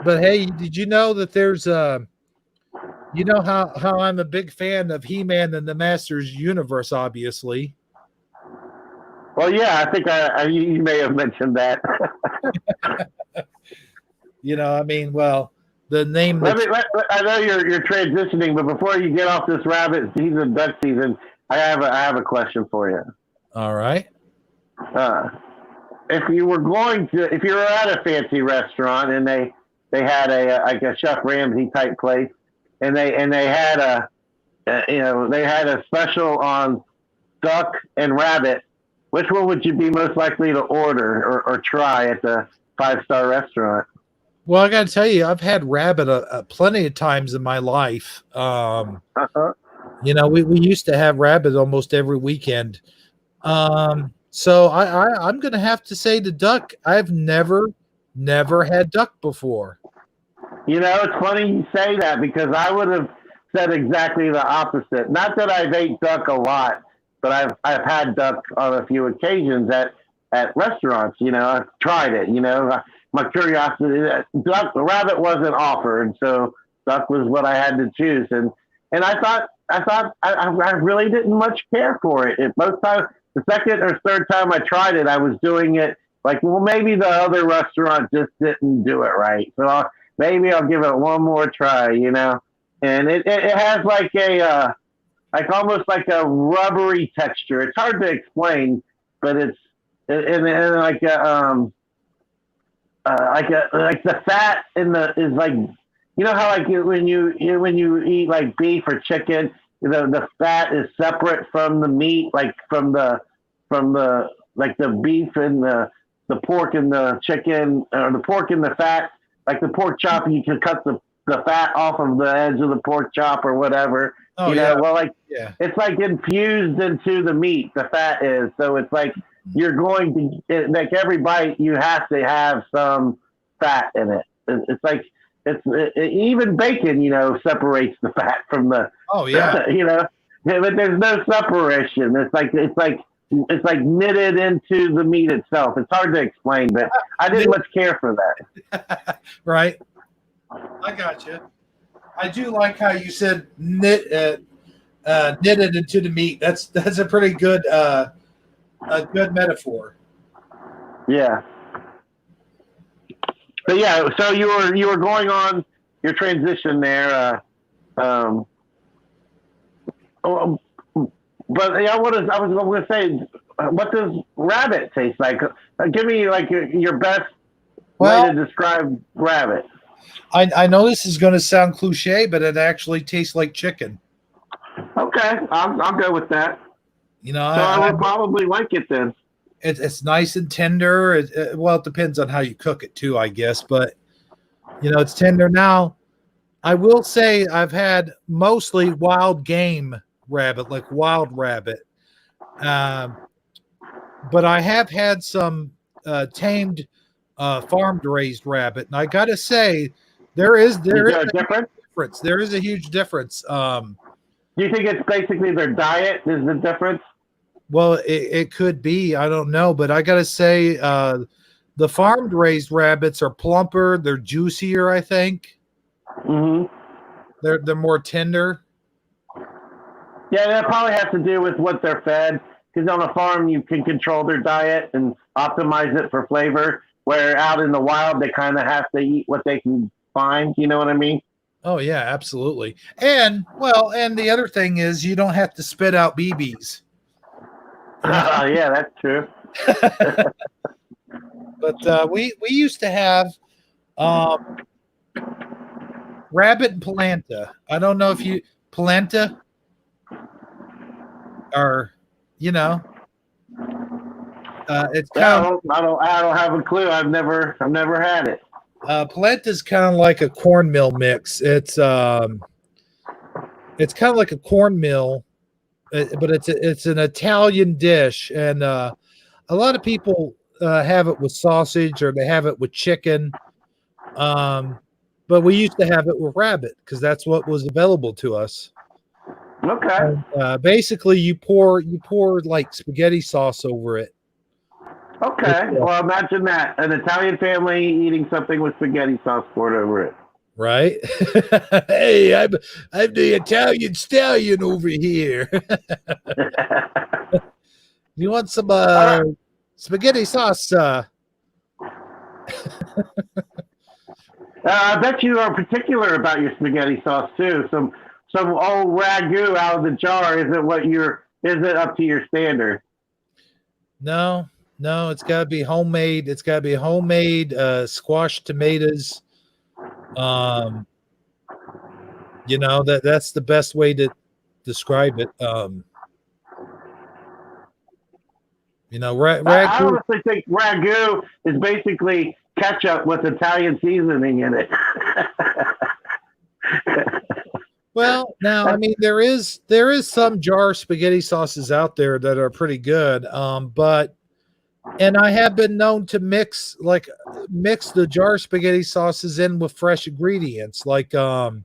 But hey, did you know that there's you know how I'm a big fan of He-Man and the Masters Universe, obviously. Well, yeah, I think you may have mentioned that. You know, I mean, well, the name. I know you're transitioning, but before you get off this rabbit season, duck season, I have a question for you. All right. If you were at a fancy restaurant and they had a Chef Ramsay type place, and they had they had a special on duck and rabbit, which one would you be most likely to order or try at the 5-star restaurant? Well, I got to tell you, I've had rabbit plenty of times in my life. You know, we used to have rabbit almost every weekend. So I'm going to have to say the duck. I've never had duck before. You know, it's funny you say that because I would have said exactly the opposite. Not that I've ate duck a lot, but I've had duck on a few occasions at restaurants. You know, I've tried it. You know, my curiosity. The rabbit wasn't offered, so duck was what I had to choose. And I thought I really didn't much care for it. Most times, the second or third time I tried it, I was doing it like, well, maybe the other restaurant just didn't do it right. So maybe I'll give it one more try, you know. And it has like a almost like a rubbery texture. It's hard to explain, but it's like the fat in the is like, you know how like when you eat like beef or chicken, the fat is separate from the meat, like from the like the beef and the pork and the chicken, or the pork and the fat, like the pork chop, you can cut the fat off of the edge of the pork chop or whatever. Oh, you know, yeah. well, like Yeah. it's like infused into the meat, the fat is. So it's like you're going to, like every bite, you have to have some fat in it. It's like, even bacon, you know, separates the fat from the, Oh, yeah. you know, but there's no separation. It's like knitted into the meat itself. It's hard to explain, but I didn't much care for that. Right. I got you. I do like how you said knitted into the meat. That's a pretty good a good metaphor. Yeah. But yeah, so you were going on your transition there. But yeah, I was going to say, what does rabbit taste like? Give me like your best way to describe rabbit. I know this is going to sound cliche, but it actually tastes like chicken. Okay, I'll go with that. You know, so I would probably like it then. It's nice and tender. It depends on how you cook it too, I guess. But you know, it's tender. Now, I will say I've had mostly wild game rabbit, like wild rabbit, but I have had some tamed, farmed raised rabbit, and I gotta say, there is a difference. There is a huge difference. Do you think it's basically their diet is the difference? Well, it could be. I don't know, but I gotta say, the farmed raised rabbits are plumper. They're juicier, I think. Mm-hmm. They're more tender. Yeah, that probably has to do with what they're fed. Because on a farm, you can control their diet and optimize it for flavor. Where out in the wild, they kind of have to eat what they can find. You know what I mean? Oh yeah, absolutely. And the other thing is you don't have to spit out BBs. Yeah, that's true. But we used to have rabbit and polenta. I don't know if you polenta or you know. It's kind of, I don't have a clue. I've never had it. Polenta is kind of like a cornmeal mix. It's It's kind of like a cornmeal, but it's an Italian dish, and a lot of people have it with sausage or they have it with chicken. But we used to have it with rabbit because that's what was available to us. Okay. And, basically, you pour like spaghetti sauce over it. Okay. Well, imagine that, an Italian family eating something with spaghetti sauce poured over it. Right? Hey, I'm the Italian stallion over here. You want some spaghetti sauce? I bet you are particular about your spaghetti sauce too. Some old ragu out of the jar isn't up to your standard. No, it's got to be homemade. It's got to be homemade squashed tomatoes. That's the best way to describe it. Ragu. I honestly think ragu is basically ketchup with Italian seasoning in it. Well, now I mean there is some jar spaghetti sauces out there that are pretty good, but I have been known to mix the jar spaghetti sauces in with fresh ingredients, like Oh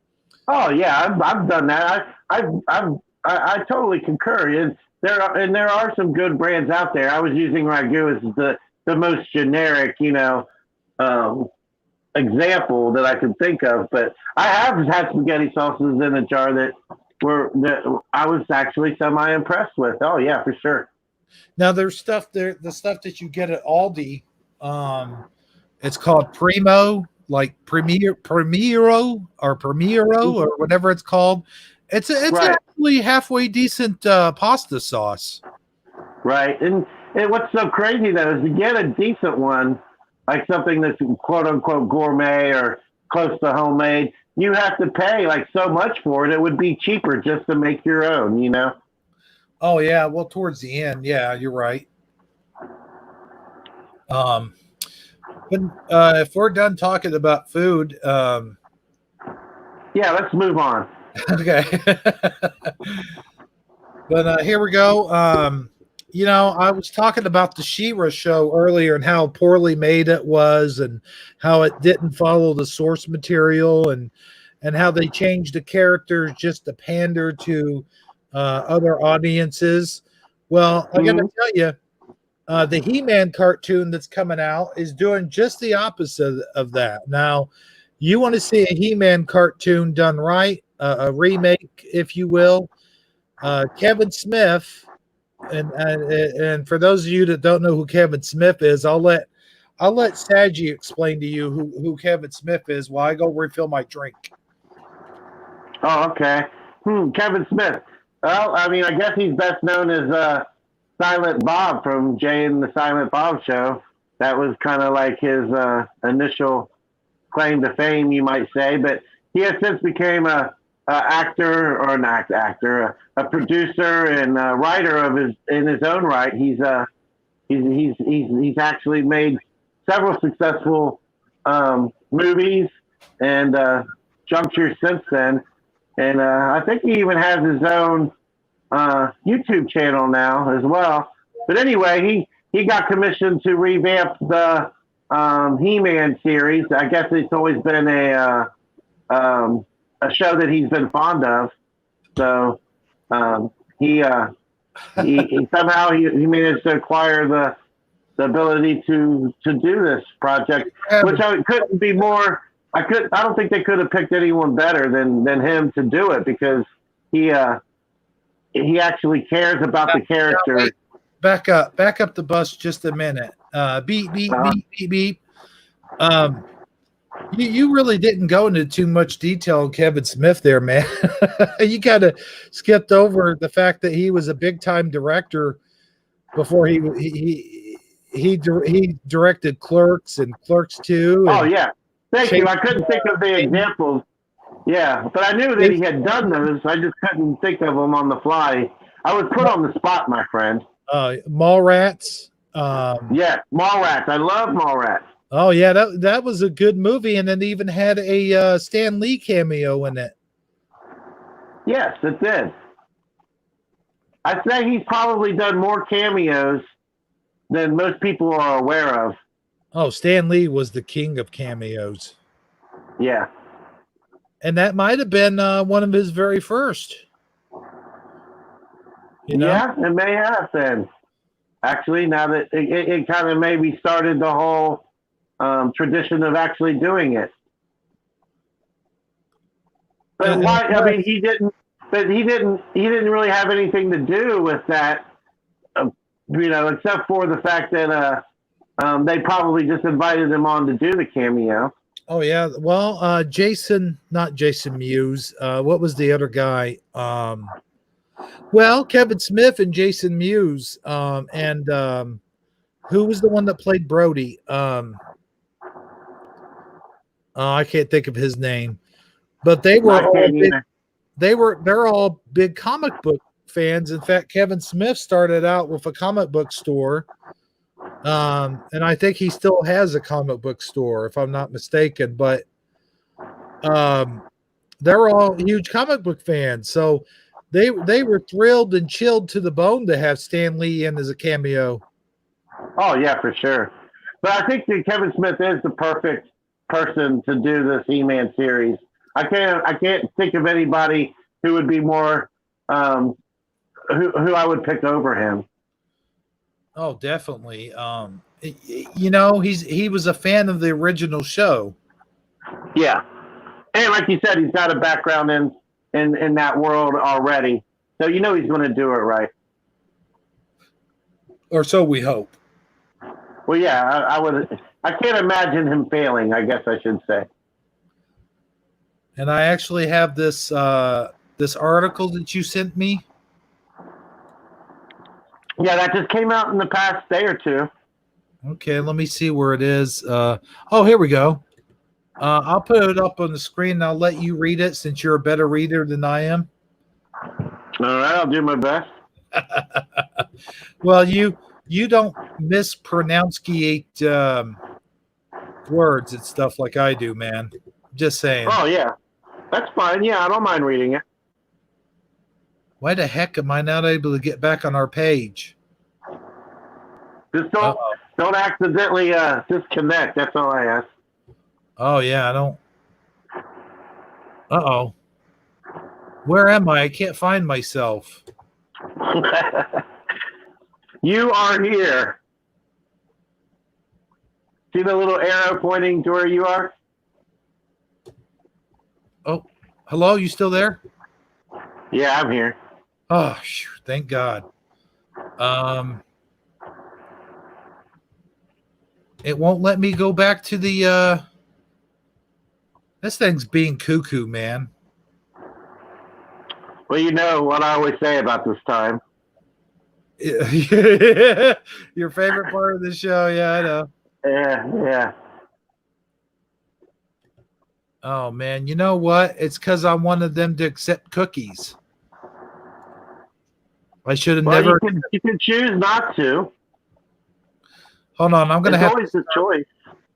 yeah, I've done that. I totally concur. And there are some good brands out there. I was using ragu as the most generic, example that I could think of, but I have had spaghetti sauces in a jar that I was actually semi impressed with. Oh yeah, for sure. Now there's stuff there, the stuff that you get at Aldi. It's called Primo, like Primero or whatever it's called. It's Right. actually halfway decent pasta sauce. Right, and what's so crazy though is to get a decent one, like something that's quote unquote gourmet or close to homemade, you have to pay like so much for it. It would be cheaper just to make your own, Oh yeah, well towards the end, yeah, you're right. But if we're done talking about food, Yeah, let's move on. okay. But here we go. I was talking about the She-Ra show earlier and how poorly made it was and how it didn't follow the source material and how they changed the characters just to pander to other audiences. Well, I got to tell you, the He-Man cartoon that's coming out is doing just the opposite of that. Now, you want to see a He-Man cartoon done right, a remake, if you will. Kevin Smith, and for those of you that don't know who Kevin Smith is, I'll let Saji explain to you who Kevin Smith is while I go refill my drink. Oh, okay. Kevin Smith. Well, I mean, I guess he's best known as Silent Bob from Jay and the Silent Bob Show. That was kind of like his initial claim to fame, you might say. But he has since became a producer and writer in his own right. He's actually made several successful movies and junctures since then. And I think he even has his own YouTube channel now as well. But anyway, he got commissioned to revamp the He-Man series. I guess it's always been a show that he's been fond of. So he somehow he managed to acquire the ability to do this project, which couldn't be more. I don't think they could have picked anyone better than him to do it because he actually cares about the character. Wait. Back up the bus just a minute. Beep beep beep beep. You really didn't go into too much detail on Kevin Smith there, man. You kind of skipped over the fact that he was a big time director before he directed Clerks and Clerks 2. Oh yeah. Thank you. I couldn't think of the examples. Yeah, but I knew that he had done those. I just couldn't think of them on the fly. I was put on the spot, my friend. Mallrats. Yeah, Mallrats. I love Mallrats. Oh yeah, that was a good movie, and then even had a Stan Lee cameo in it. Yes, it did. I'd say he's probably done more cameos than most people are aware of. Oh, Stan Lee was the king of cameos. Yeah. And that might have been one of his very first. You know? Yeah, it may have been. Actually, now that it kind of maybe started the whole tradition of actually doing it. But why? I mean, he didn't. But he didn't. He didn't really have anything to do with that. Except for the fact that they probably just invited him on to do the cameo. Oh yeah. Well, not Jason Mewes. What was the other guy? Well, Kevin Smith and Jason Mewes. And who was the one that played Brody? I can't think of his name. But they're all big comic book fans. In fact, Kevin Smith started out with a comic book store. And I think he still has a comic book store, if I'm not mistaken. But they're all huge comic book fans. So they were thrilled and chilled to the bone to have Stan Lee in as a cameo. Oh, yeah, for sure. But I think that Kevin Smith is the perfect person to do this He-Man series. I can't think of anybody who would be more who I would pick over him. Oh, definitely. He was a fan of the original show. Yeah, and like you said, he's got a background in that world already, so he's going to do it right. Or so we hope. Well, yeah, I would. I can't imagine him failing, I guess I should say. And I actually have this article that you sent me. Yeah, that just came out in the past day or two. Okay, let me see where it is. Here we go. I'll put it up on the screen and I'll let you read it since you're a better reader than I am. All right, I'll do my best. Well, you don't mispronunciate words and stuff like I do, man. Just saying. Oh, yeah. That's fine. Yeah, I don't mind reading it. Why the heck am I not able to get back on our page? Just don't accidentally disconnect. That's all I ask. Oh, yeah, I don't. Uh-oh. Where am I? I can't find myself. You are here. See the little arrow pointing to where you are? Oh, hello? You still there? Yeah, I'm here. Oh, thank God. It won't let me go back to the this thing's being cuckoo, man. Well, you know what I always say about this time. Your favorite part of the show, yeah, I know. Yeah. Oh man, you know what? It's because I wanted them to accept cookies. I should have never. You can choose not to. Hold on, I'm gonna have always a choice.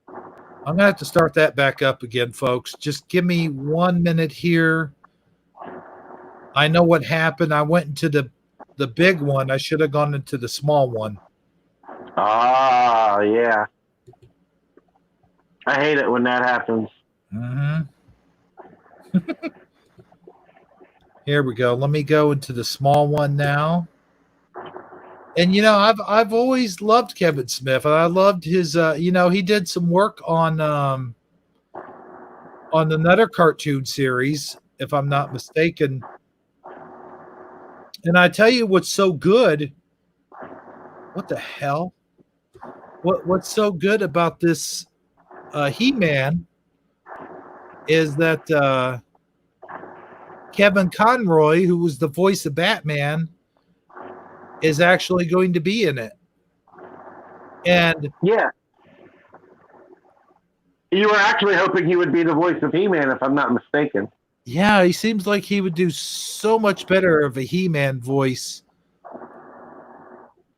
I'm gonna have to start that back up again, folks. Just give me 1 minute here. I know what happened. I went into the big one. I should have gone into the small one. Ah, yeah. I hate it when that happens. Mm-hmm. Here we go. Let me go into the small one now. And I've always loved Kevin Smith, and I loved his. He did some work on another cartoon series, if I'm not mistaken. And I tell you, what's so good? What the hell? What's so good about this He-Man is that Kevin Conroy, who was the voice of Batman, is actually going to be in it. And yeah, you were actually hoping he would be the voice of He-Man, if I'm not mistaken. Yeah, he seems like he would do so much better of a He-Man voice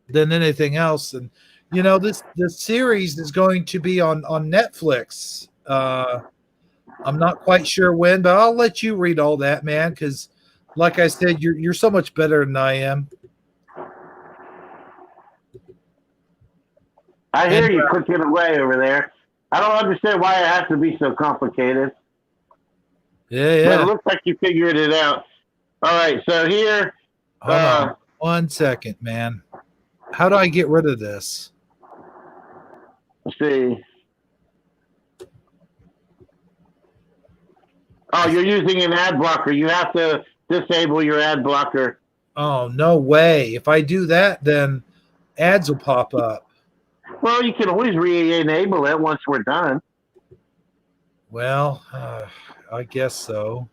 than anything else. And this series is going to be on Netflix. I'm not quite sure when, but I'll let you read all that, man, because Like I said, you're so much better than I am. I And hear you clicking away over there. I don't understand why it has to be so complicated. yeah, But it yeah. looks like you figured it out. All right, so here, Hold on 1 second, man. How do I get rid of this? let's see. Oh, you're using an ad blocker. You have to disable your ad blocker. Oh, no way. If I do that, then ads will pop up. Well, you can always re-enable it once we're done. Well, I guess so.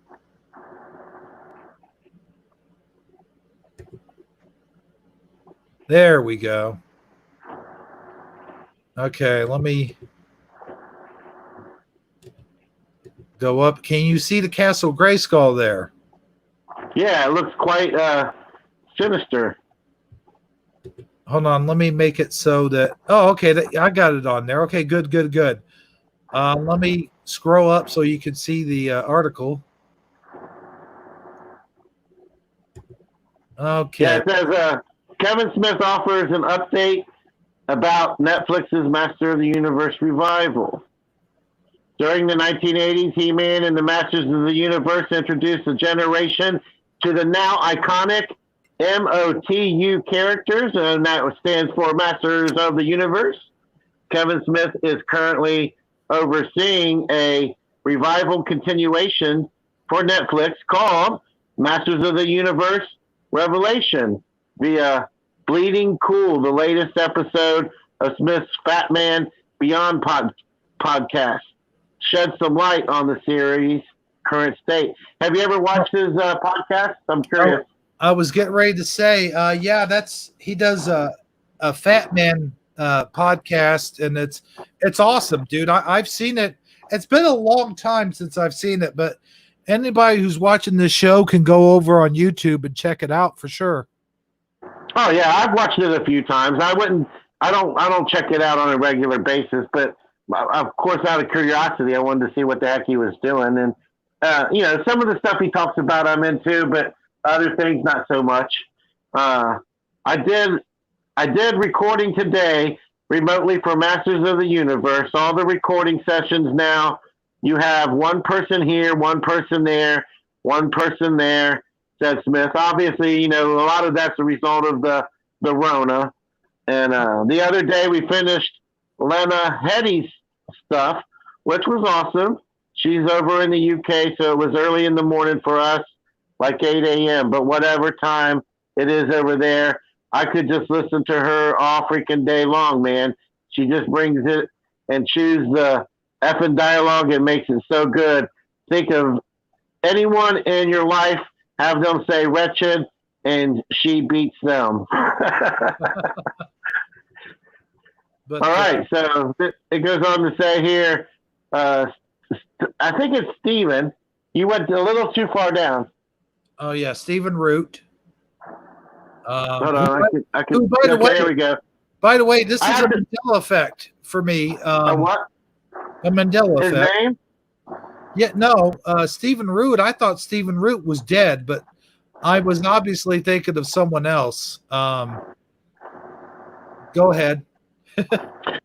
There we go. Okay, let me go up. Can you see the Castle Grayskull there? Yeah, it looks quite sinister. Hold on, let me make it so that. Oh, okay, I got it on there. Okay, good, good, good. Let me scroll up so you can see the article. Okay. Yeah, it says Kevin Smith offers an update about Netflix's Master of the Universe revival. During the 1980s, He-Man and the Masters of the Universe introduced a generation to the now iconic MOTU characters, and that stands for Masters of the Universe. Kevin Smith is currently overseeing a revival continuation for Netflix called Masters of the Universe Revelation via Bleeding Cool, the latest episode of Smith's Fat Man Beyond podcast. Shed some light on the series' current state. Have you ever watched his podcast? I'm curious. I was getting ready to say, yeah, he does a Fat Man podcast, and it's awesome, dude. I've seen it. It's been a long time since I've seen it, but anybody who's watching this show can go over on YouTube and check it out for sure. Oh yeah, I've watched it a few times. I don't check it out on a regular basis, but of course, out of curiosity, I wanted to see what the heck he was doing. And some of the stuff he talks about, I'm into, but other things not so much. I did recording today remotely for Masters of the Universe. All the recording sessions now, you have one person here, one person there, said Smith. Obviously, a lot of that's a result of the Rona. And the other day we finished Lena Headey's stuff, which was awesome. She's over in the UK, so it was early in the morning for us, like 8 a.m. But whatever time it is over there, I could just listen to her all freaking day long, man. She just brings it and chews the effing dialogue and makes it so good. Think of anyone in your life, have them say wretched, and she beats them. But, all right, so it goes on to say here, I think it's Steven. You went a little too far down. Oh, yeah, Stephen Root. Hold on, I can. By the way, there we go. By the way, this is a Mandela effect for me. A what? A Mandela His effect. name? Yeah, no, Stephen Root. I thought Stephen Root was dead, but I was obviously thinking of someone else. Go ahead.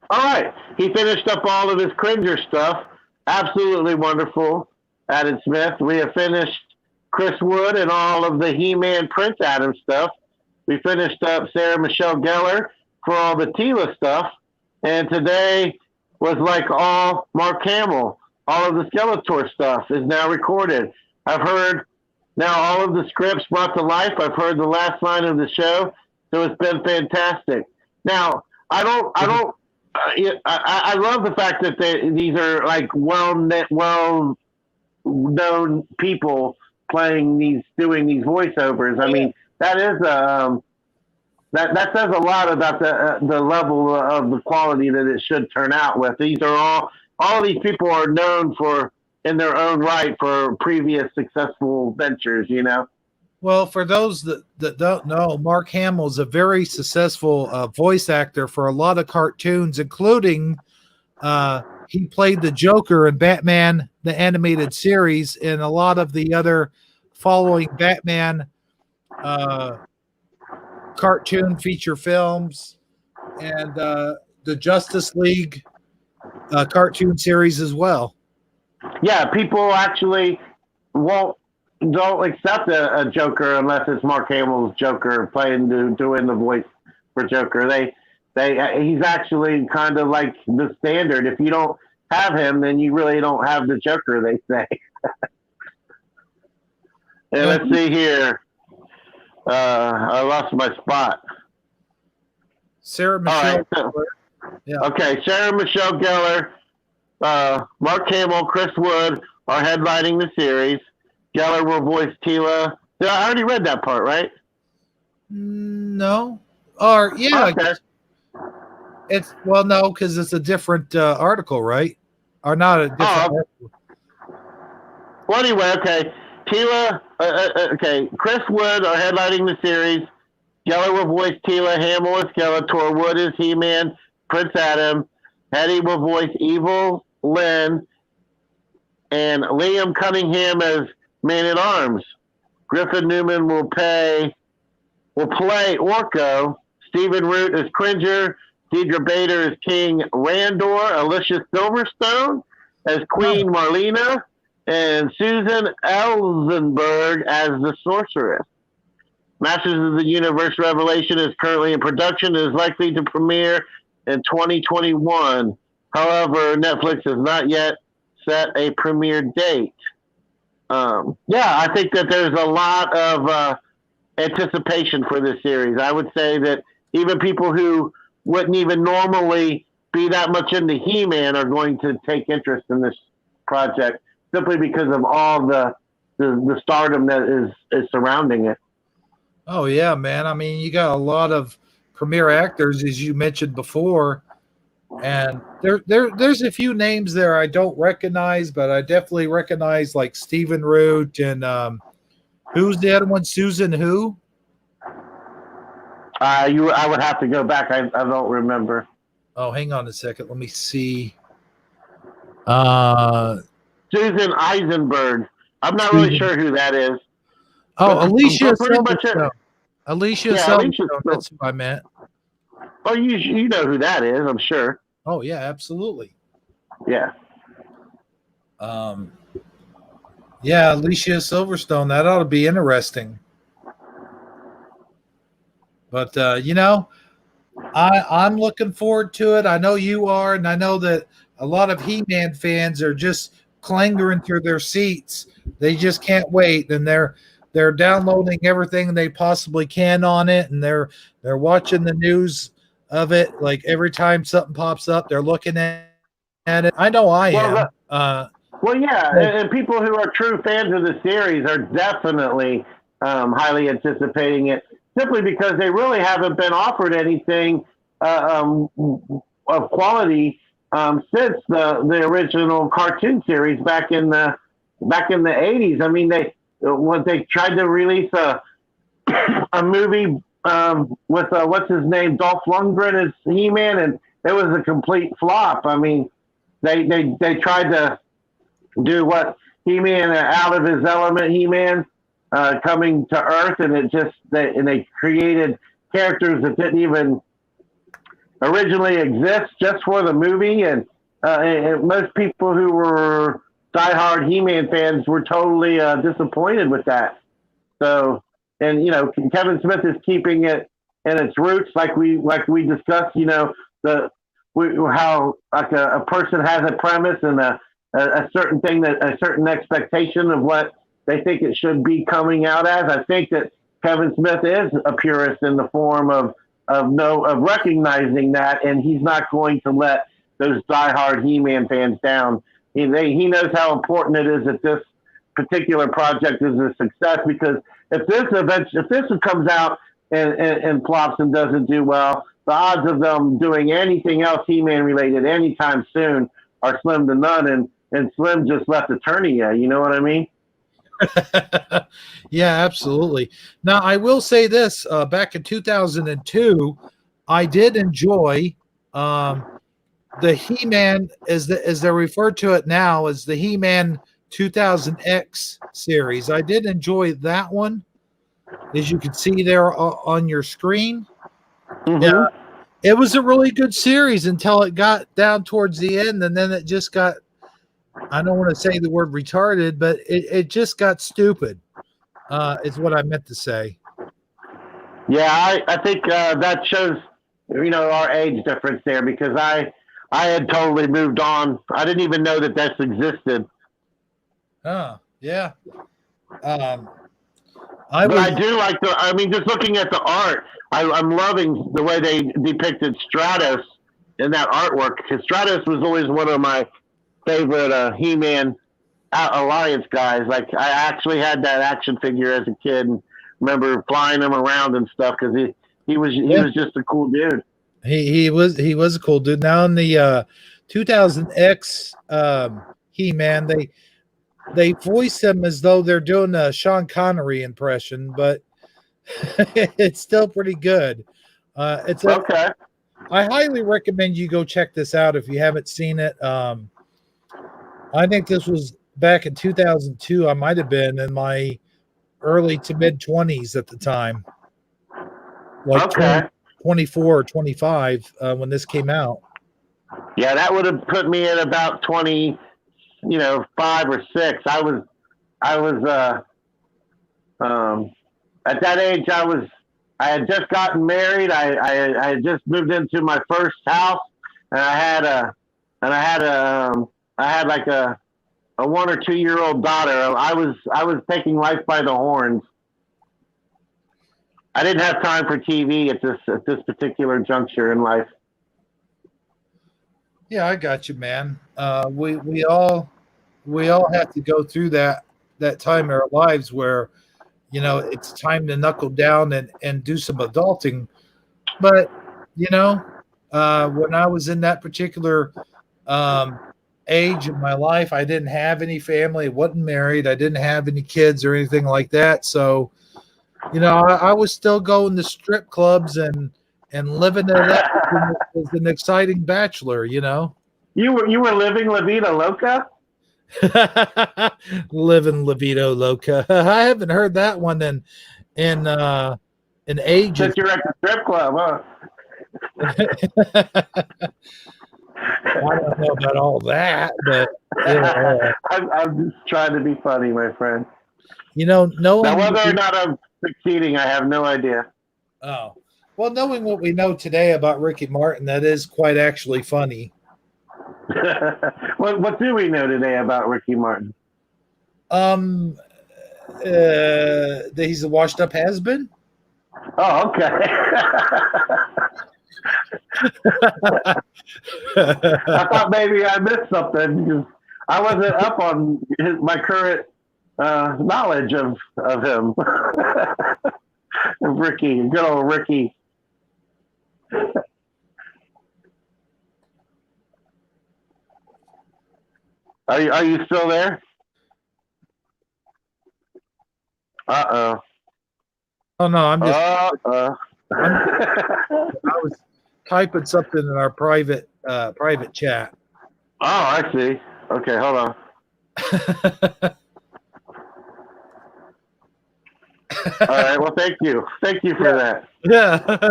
All right. He finished up all of his Cringer stuff. Absolutely wonderful, added Smith. We have finished Chris Wood and all of the He-Man Prince Adam stuff. We finished up Sarah Michelle Gellar for all the Tila stuff. And today was like all Mark Hamill. All of the Skeletor stuff is now recorded. I've heard now all of the scripts brought to life. I've heard the last line of the show. So it's been fantastic. Now, I love the fact that these are like well-known people doing these voiceovers. I mean, that is that says a lot about the level of the quality that it should turn out with. These are all these people are known for in their own right for previous successful ventures. Well, for those that don't know, Mark Hamill is a very successful voice actor for a lot of cartoons, including he played the Joker in Batman, the animated series, and a lot of the other following Batman cartoon feature films and the Justice League cartoon series as well. Yeah, people actually don't accept a Joker unless it's Mark Hamill's Joker doing the voice for Joker. He's actually kind of like the standard. If you don't have him, then you really don't have the Joker, they say. And let's see here. I lost my spot. Sarah Michelle. All right, yeah. Okay, Sarah Michelle Gellar, Mark Hamill, Chris Wood are headlining the series. Gellar will voice Tila. I already read that part, right? No. Or yeah. Okay. No, because it's a different article, right? Or not a different article. Well, anyway, okay. Tila, okay. Chris Wood are headlining the series. Gellar will voice Tila. Hamill is Skeletor. Wood is He-Man. Prince Adam. Hetty will voice Evil Lynn. And Liam Cunningham as Man-at-Arms. Griffin Newman will play Orko. Stephen Root is Cringer. Deidre Bader is King Randor. Alicia Silverstone as Queen Marlena. And Susan Elzenberg as the Sorceress. Masters of the Universe Revelation is currently in production and is likely to premiere in 2021. However, Netflix has not yet set a premiere date. I think that there's a lot of anticipation for this series. I would say that even people who wouldn't even normally be that much into He-Man are going to take interest in this project simply because of all the stardom that is surrounding it. Oh yeah, man. I mean, you got a lot of premier actors, as you mentioned before, and there's a few names there I don't recognize, but I definitely recognize like Stephen Root and who's the other one? Susan who? I would have to go back. I don't remember. Oh, hang on a second. Let me see. Susan Eisenberg. I'm not really sure who that is. Oh, Alicia Silverstone. Alicia Silverstone. That's who I meant. Oh, you know who that is, I'm sure. Oh yeah, absolutely. Yeah. Yeah, Alicia Silverstone. That ought to be interesting. But I'm looking forward to it. I know you are, and I know that a lot of He-Man fans are just clangering through their seats. They just can't wait, and they're downloading everything they possibly can on it, and they're watching the news of it. Like every time something pops up, they're looking at it. I know I am. And people who are true fans of the series are definitely highly anticipating it, simply because they really haven't been offered anything of quality since the original cartoon series back in the 80s. I mean, they tried to release a movie with what's his name, Dolph Lundgren as He-Man, and it was a complete flop. I mean, they tried to do what He-Man out of his element, He-Man coming to Earth, and they created characters that didn't even originally exist just for the movie, and most people who were diehard He-Man fans were totally disappointed with that. So, and Kevin Smith is keeping it in its roots, like we discussed. How like a person has a premise and a certain thing, that a certain expectation of what they think it should be coming out as. I think that Kevin Smith is a purist in the form of recognizing that, and he's not going to let those diehard He-Man fans down. He knows how important it is that this particular project is a success, because if this comes out and flops and doesn't do well, the odds of them doing anything else He-Man related anytime soon are slim to none, and Slim just left Eternia, you know what I mean? Yeah, absolutely. Now, I will say this, back in 2002, I did enjoy the He-Man, as they refer to it now, as the He-Man 2000X series. I did enjoy that one, as you can see there on your screen. Yeah, Mm-hmm. it was a really good series until it got down towards the end, and then it just got, I don't want to say the word retarded, but it just got stupid, is what I meant to say. Yeah, I think that shows, our age difference there because I had totally moved on. I didn't even know that this existed. Oh, yeah. Um, But I do like just looking at the art, I'm loving the way they depicted Stratos in that artwork because Stratos was always one of my favorite He-Man Alliance guys. Like I actually had that action figure as a kid and remember flying him around and stuff because he was just a cool dude. he was a cool dude. Now in the 2000X He-Man, they voice him as though they're doing a Sean Connery impression, but it's still pretty good. Okay. I highly recommend you go check this out if you haven't seen it. I think this was back in 2002. I might have been in my early to mid 20s at the time, like Okay. 24 or 25 when this came out. Yeah, that would have put me at about 20, 5 or 6. I was at that age. I had just gotten married. I had just moved into my first house, and I had like a 1 or 2 year old daughter. I was taking life by the horns. I didn't have time for TV at this particular juncture in life. Yeah, I got you, man. We all have to go through that time in our lives where it's time to knuckle down and do some adulting. But when I was in that particular um, age of my life, I didn't have any family, wasn't married, I didn't have any kids or anything like that. So I was still going to strip clubs and living it up as an exciting bachelor. You were living La Vida Loca. Living La Vida Loca. I haven't heard that one in ages. Since you're at the strip club, huh? I don't know about all that, but I'm just trying to be funny, my friend. knowing now whether or not I'm succeeding, I have no idea. Oh, well, knowing what we know today about Ricky Martin, that is quite actually funny. What do we know today about Ricky Martin? That he's a washed-up has-been. Oh, okay. I thought maybe I missed something because I wasn't up on my current knowledge of him. Ricky, good old Ricky. Are you still there? Uh-oh. Oh no, I'm just. Uh-oh. I was typing something in our private chat. Oh, I see. Okay, hold on. All right. Well, thank you. Thank you for that. Yeah.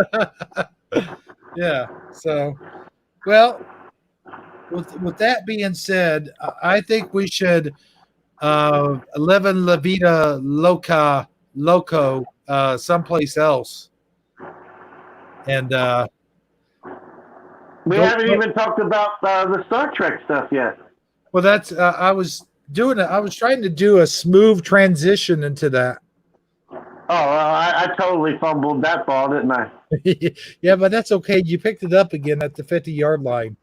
Yeah. So, well, with that being said, I think we should live in La Vida Loco someplace else. And we haven't even talked about the Star Trek stuff yet. Well, that's I was doing it. I was trying to do a smooth transition into that. Oh, I totally fumbled that ball, didn't I? Yeah, but that's okay. You picked it up again at the 50-yard line.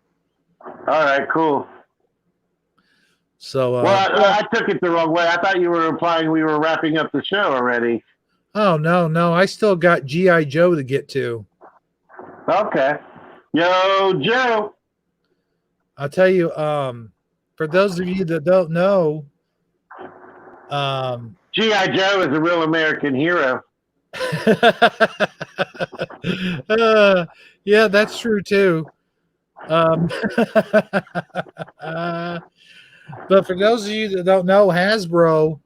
All right, cool. So, I took it the wrong way. I thought you were implying we were wrapping up the show already. Oh, no. I still got G.I. Joe to get to. Okay. Yo, Joe. I'll tell you, for those of you that don't know, G.I. Joe is a real American hero. Yeah, that's true too. But for those of you that don't know, Hasbro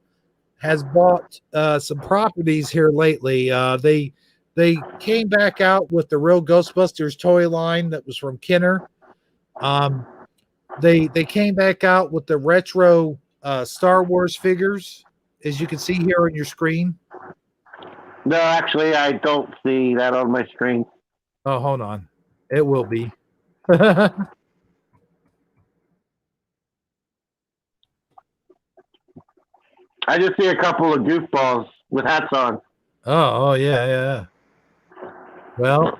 has bought some properties here lately. They came back out with the real Ghostbusters toy line that was from Kenner. They came back out with the retro Star Wars figures, as you can see here on your screen. No, actually, I don't see that on my screen. Oh, hold on, it will be. I just see a couple of goofballs with hats on. Oh, yeah. Well,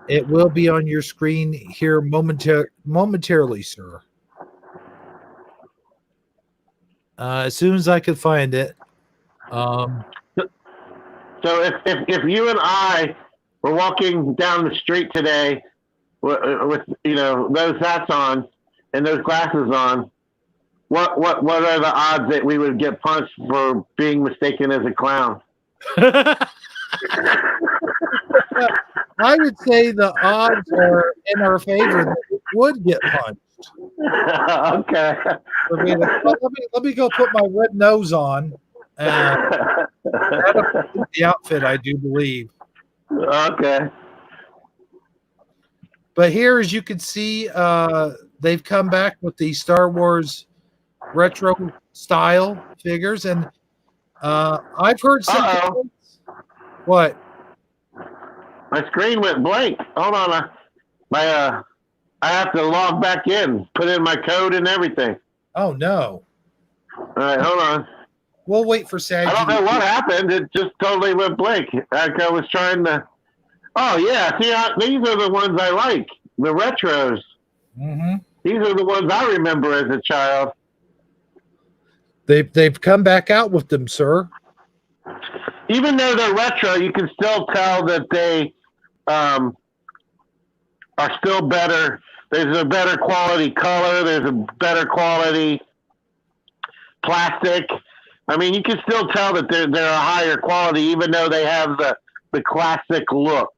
it will be on your screen here momentarily, sir. As soon as I can find it. So if you and I were walking down the street today with those hats on and those glasses on, what are the odds that we would get punched for being mistaken as a clown? I would say the odds are in our favor that we would get punched. Okay. Let me go put my red nose on. That'll complete the outfit, I do believe. Okay. But here, as you can see, they've come back with the Star Wars retro style figures, and I've heard some. What? My screen went blank. Hold on. I have to log back in, put in my code and everything. Oh no! All right, hold on. We'll wait for Sag. I don't know what happened. It just totally went blank. Like I was trying to. Oh yeah, see, these are the ones I like. The retros. Mm-hmm. These are the ones I remember as a child. They've come back out with them, sir. Even though they're retro, you can still tell that they are still better. There's a better quality color. There's a better quality plastic. I mean, you can still tell that they're a higher quality, even though they have the classic look.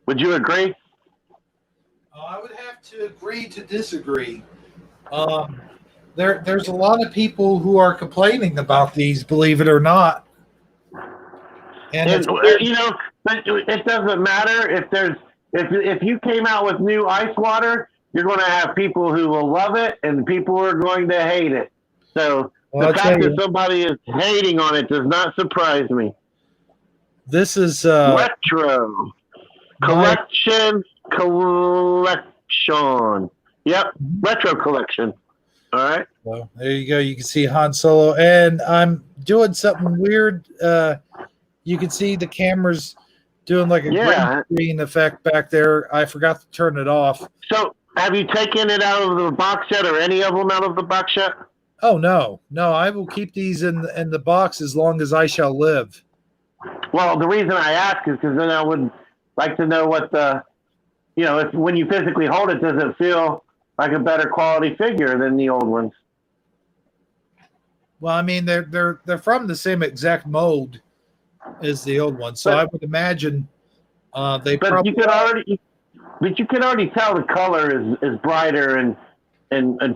Would you agree? I would have to agree to disagree. There's a lot of people who are complaining about these, believe it or not. And it doesn't matter if you came out with new ice water, you're going to have people who will love it and people who are going to hate it. So the fact that somebody is hating on it does not surprise me. This is retro collection. Yep, retro collection. All right. Well, there you go. You can see Han Solo, and I'm doing something weird. You can see the camera's doing like a green screen effect back there. I forgot to turn it off. So, have you taken it out of the box yet, or any of them out of the box yet? Oh no. I will keep these in the box as long as I shall live. Well, the reason I ask is because then I would like to know what if when you physically hold it, does it feel like a better quality figure than the old ones? Well, I mean, they're from the same exact mold as the old ones, so I would imagine they. But you can already tell the color is brighter and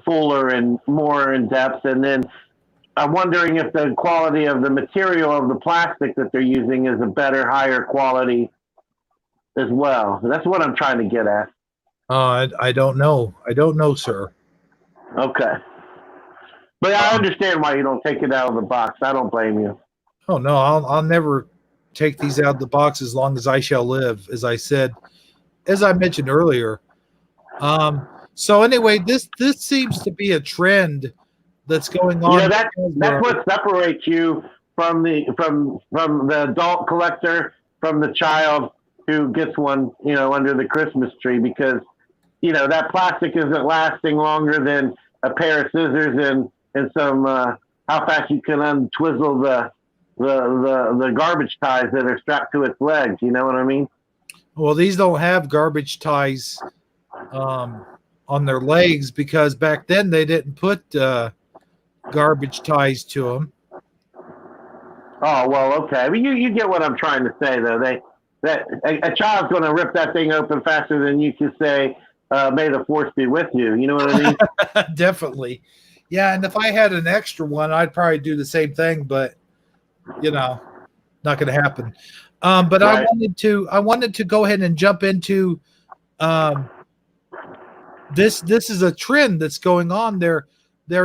fuller and more in depth. And then I'm wondering if the quality of the material of the plastic that they're using is a better, higher quality as well. That's what I'm trying to get at. I don't know. I don't know, sir. Okay. But I understand why you don't take it out of the box. I don't blame you. Oh no, I'll never take these out of the box as long as I shall live, as I mentioned earlier. So anyway, this seems to be a trend that's going on. That's what separates you from the adult collector, from the child who gets one, under the Christmas tree, because that plastic isn't lasting longer than a pair of scissors and some how fast you can untwizzle the garbage ties that are strapped to its legs. You know what I mean? Well, these don't have garbage ties on their legs, because back then they didn't put garbage ties to them. Oh, well, okay. I mean, you get what I'm trying to say, though. that a child's going to rip that thing open faster than you can say, "May the force be with you." You know what I mean? Definitely. Yeah, and if I had an extra one, I'd probably do the same thing, but not going to happen. But Right. I wanted to go ahead and jump into um, this. This is a trend that's going on. They're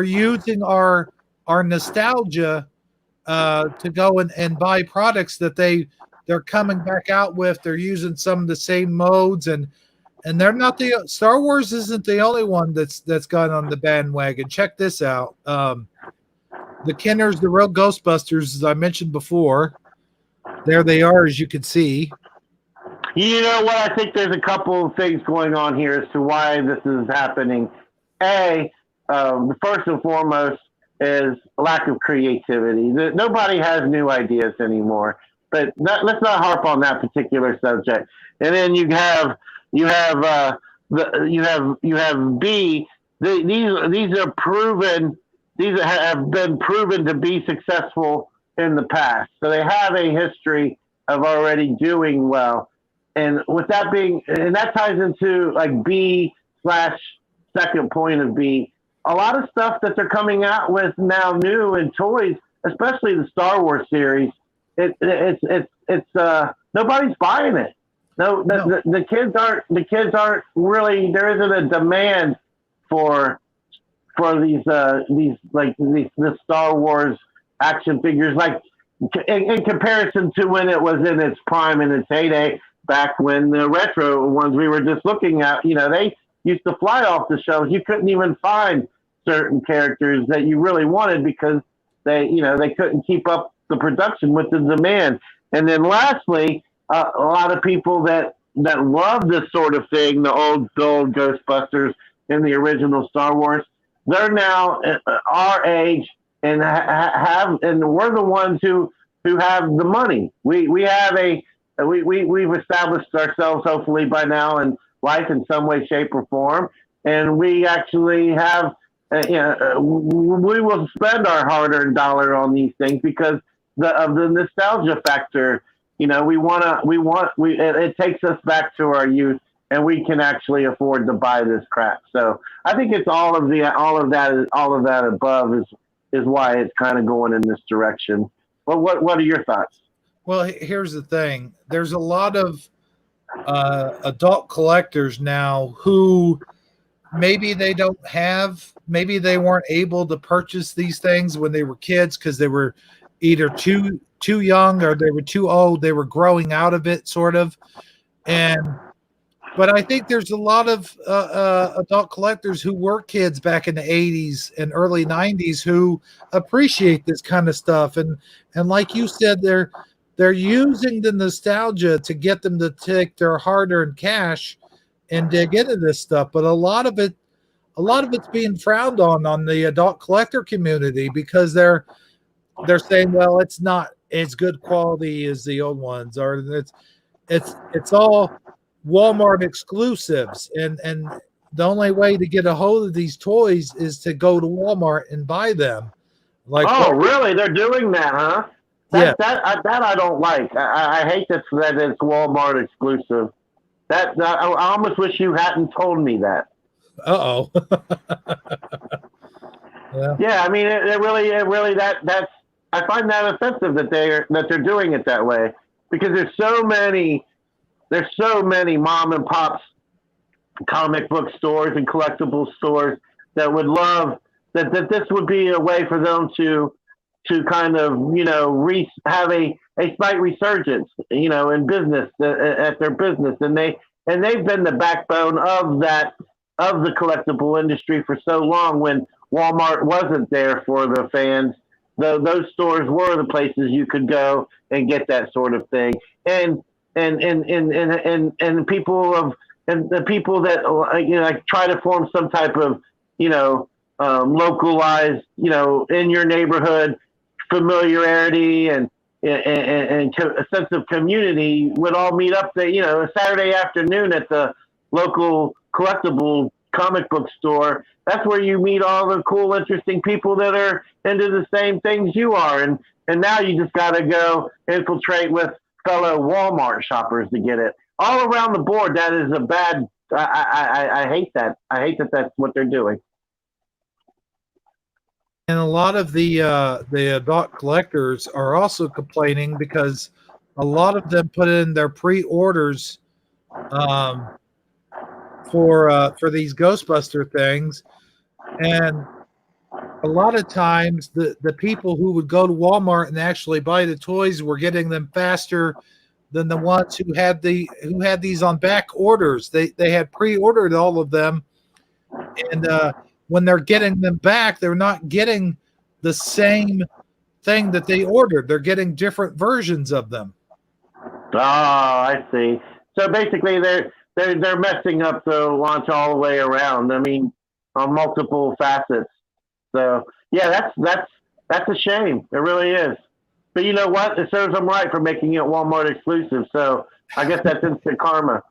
using our nostalgia to go and buy products that they're coming back out with. They're using some of the same modes, and they're not the Star Wars isn't the only one that's gone on the bandwagon. Check this out. The Kenners, the real Ghostbusters, as I mentioned before, there they are, as you can see. You know what? I think there's a couple of things going on here as to why this is happening. First and foremost is lack of creativity. Nobody has new ideas anymore. But let's not harp on that particular subject. And then you have you have B. These are proven. These have been proven to be successful in the past, so they have a history of already doing well. And with that being, and that ties into like B slash second point of B. A lot of stuff that they're coming out with now, new in toys, especially the Star Wars series. It's nobody's buying it. No, the kids aren't really. There isn't a demand for these the Star Wars action figures like in comparison to when it was in its prime and its heyday back when the retro ones we were just looking at, they used to fly off the shelves. You couldn't even find certain characters that you really wanted because they couldn't keep up the production with the demand. And then lastly, a lot of people that love this sort of thing, the old Ghostbusters and the original Star Wars, they're now our age and and we're the ones who have the money. We've established ourselves hopefully by now in life in some way, shape, or form, and we actually have. We will spend our hard-earned dollar on these things because of the nostalgia factor. It takes us back to our youth, and we can actually afford to buy this crap. So I think it's all of that above is why it's kind of going in this direction. Well, what are your thoughts? Well, here's the thing. There's a lot of adult collectors now who maybe maybe they weren't able to purchase these things when they were kids because they were either too young or they were too old. They were growing out of it, sort of. But I think there's a lot of adult collectors who were kids back in the 80s and early 90s who appreciate this kind of stuff. And like you said, they're using the nostalgia to get them to take their hard-earned cash and dig into this stuff. But a lot of it's being frowned on the adult collector community because they're saying, well, it's not as good quality as the old ones, or it's all Walmart exclusives, and the only way to get a hold of these toys is to go to Walmart and buy them. Really? They're doing that, huh? Yeah. That I don't like. I hate that it's Walmart exclusive. I almost wish you hadn't told me that. Uh-oh. Yeah, I mean, it really that's I find that offensive that they're doing it that way because there's so many mom and pops comic book stores and collectible stores that would love that this would be a way for them to kind of have a slight resurgence in business at their business, and they've been the backbone of the collectible industry for so long. When Walmart wasn't there for the fans, those stores were the places you could go and get that sort of thing. And the people that try to form some type of localized in your neighborhood familiarity and a sense of community would all meet up a Saturday afternoon at the local collectible comic book store. That's where you meet all the cool, interesting people that are into the same things you are. And now you just got to go infiltrate with fellow Walmart shoppers to get it. All around the board, that is a bad. I hate that. I hate that that's what they're doing. And a lot of the adult collectors are also complaining because a lot of them put in their pre-orders um, for these Ghostbuster things, and a lot of times the people who would go to Walmart and actually buy the toys were getting them faster than the ones who had these on back orders. They had pre-ordered all of them, and when they're getting them back, they're not getting the same thing that they ordered. They're getting different versions of them. Oh, I see. So basically, they're messing up the launch all the way around. I mean, on multiple facets. So yeah, that's a shame. It really is. But you know what? It serves them right for making it Walmart exclusive. So I guess that's instant karma.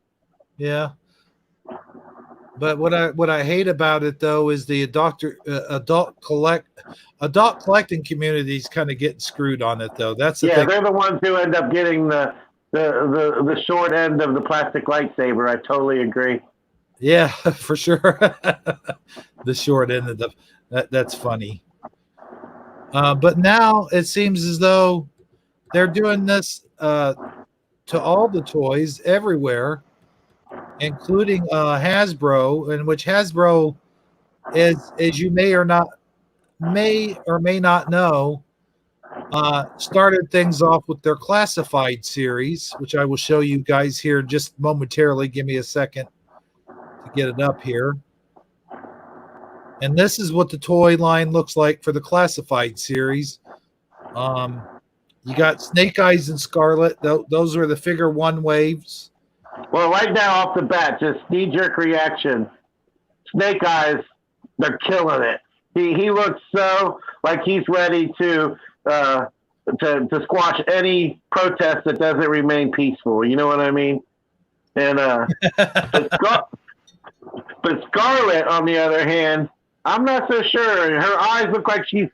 Yeah. But what I hate about it though is the adult collecting communities kind of getting screwed on it though. That's the Yeah, thing. they're the ones who end up getting the short end of the plastic lightsaber. I totally agree. Yeah, for sure. The short end of that's funny. But now it seems as though they're doing this to all the toys everywhere, including Hasbro, in which Hasbro is, as you may or may not know, started things off with their classified series, which I will show you guys here just momentarily. Give me a second to get it up here. And this is what the toy line looks like for the classified series. You got Snake Eyes and Scarlet. Those are the figure one waves. Well, right now off the bat, just knee-jerk reaction. Snake Eyes, they're killing it. He looks so like he's ready to squash any protest that doesn't remain peaceful. You know what I mean? And but Scarlet, on the other hand, I'm not so sure. Her eyes look like she's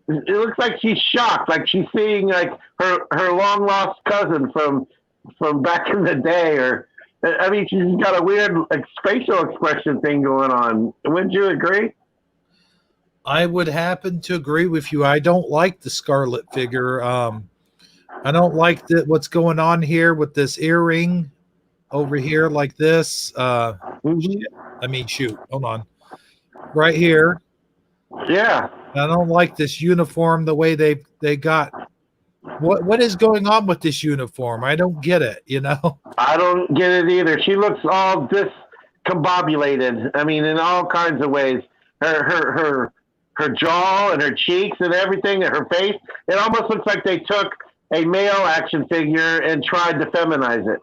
it looks like she's shocked, like she's seeing like her long lost cousin from back in the day, or I mean, she's got a weird like facial expression thing going on. Wouldn't you agree? I would happen to agree with you. I don't like the Scarlet figure. I don't like what's going on here with this earring over here like this. Shoot, hold on. Right here. Yeah. I don't like this uniform, the way they got. What is going on with this uniform? I don't get it, you know? I don't get it either. She looks all discombobulated. I mean, in all kinds of ways. Her jaw and her cheeks and everything, and her face. It almost looks like they took a male action figure and tried to feminize it.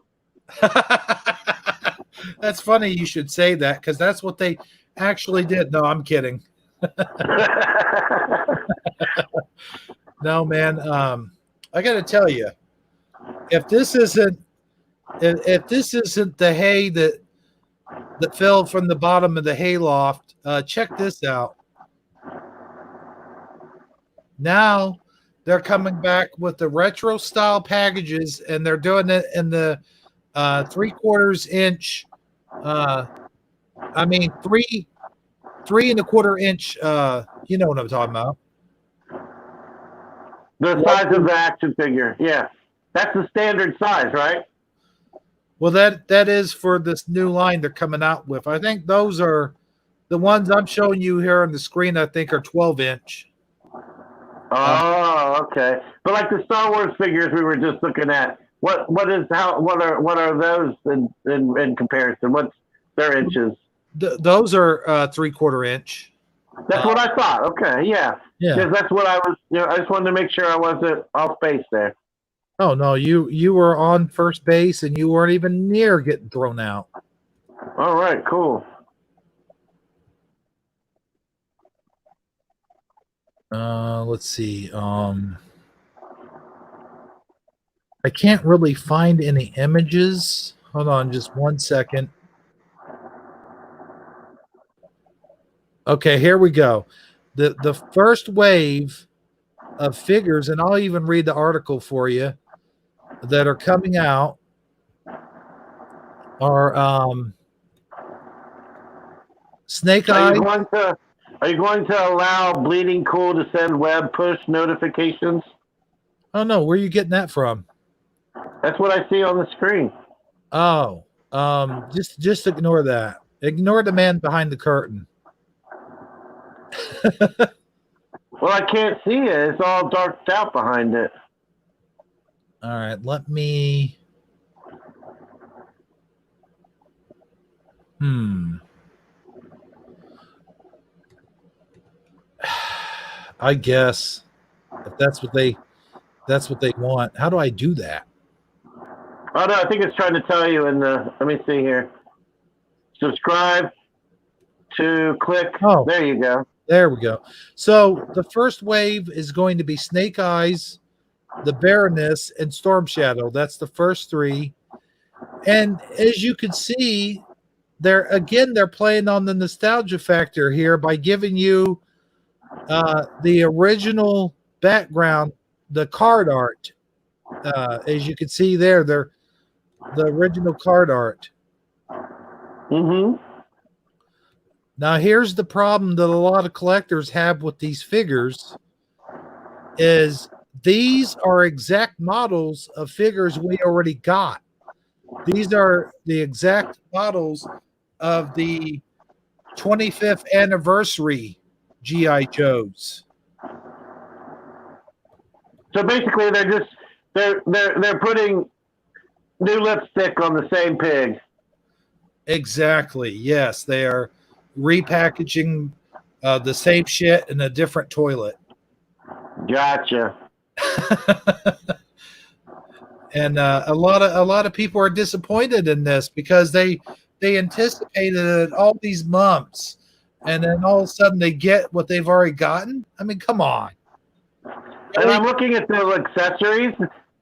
That's funny you should say that, because that's what they actually did. No, I'm kidding. No, man. I got to tell you, if this isn't the hay that fell from the bottom of the hayloft, check this out. Now they're coming back with the retro style packages, and they're doing it in the 3/4 inch. Three and a quarter inch. You know what I'm talking about. The size of the action figure. Yeah. That's the standard size, right? Well, that is for this new line they're coming out with. I think those are the ones I'm showing you here on the screen. I think are 12 inch. Oh, okay. But like the Star Wars figures we were just looking at, what are those in comparison? What's their inches? Those are 3/4 inch. That's what I thought. Okay, yeah. Yeah. Because that's what I was. I just wanted to make sure I wasn't off base there. Oh no, you were on first base and you weren't even near getting thrown out. All right, cool. Let's see. I can't really find any images. Hold on just 1 second. Okay, here we go. The first wave of figures, and I'll even read the article for you, that are coming out are Snake Eyes. Are you going to allow Bleeding Cool to send web push notifications? Oh no, where are you getting that from? That's what I see on the screen. Oh, just ignore that. Ignore the man behind the curtain. Well, I can't see it. It's all darked out behind it. All right, let me. I guess if that's what they want. How do I do that? Oh no, I think it's trying to tell you in the. Let me see here. Subscribe to click. Oh, there you go. There we go. So the first wave is going to be Snake Eyes, the Baroness, and Storm Shadow. That's the first three. And as you can see, they're playing on the nostalgia factor here by giving you the original background, the card art. As you can see there, they're the original card art. Mm-hmm. Now, here's the problem that a lot of collectors have with these figures is these are exact models of figures we already got. These are the exact models of the 25th anniversary G.I. Joes. So basically, they're putting new lipstick on the same pig. Exactly. Yes, they are repackaging the same shit in a different toilet. Gotcha. And a lot of people are disappointed in this because they anticipated it all these months, and then all of a sudden they get what they've already gotten. I mean, come on. And I'm looking at the accessories.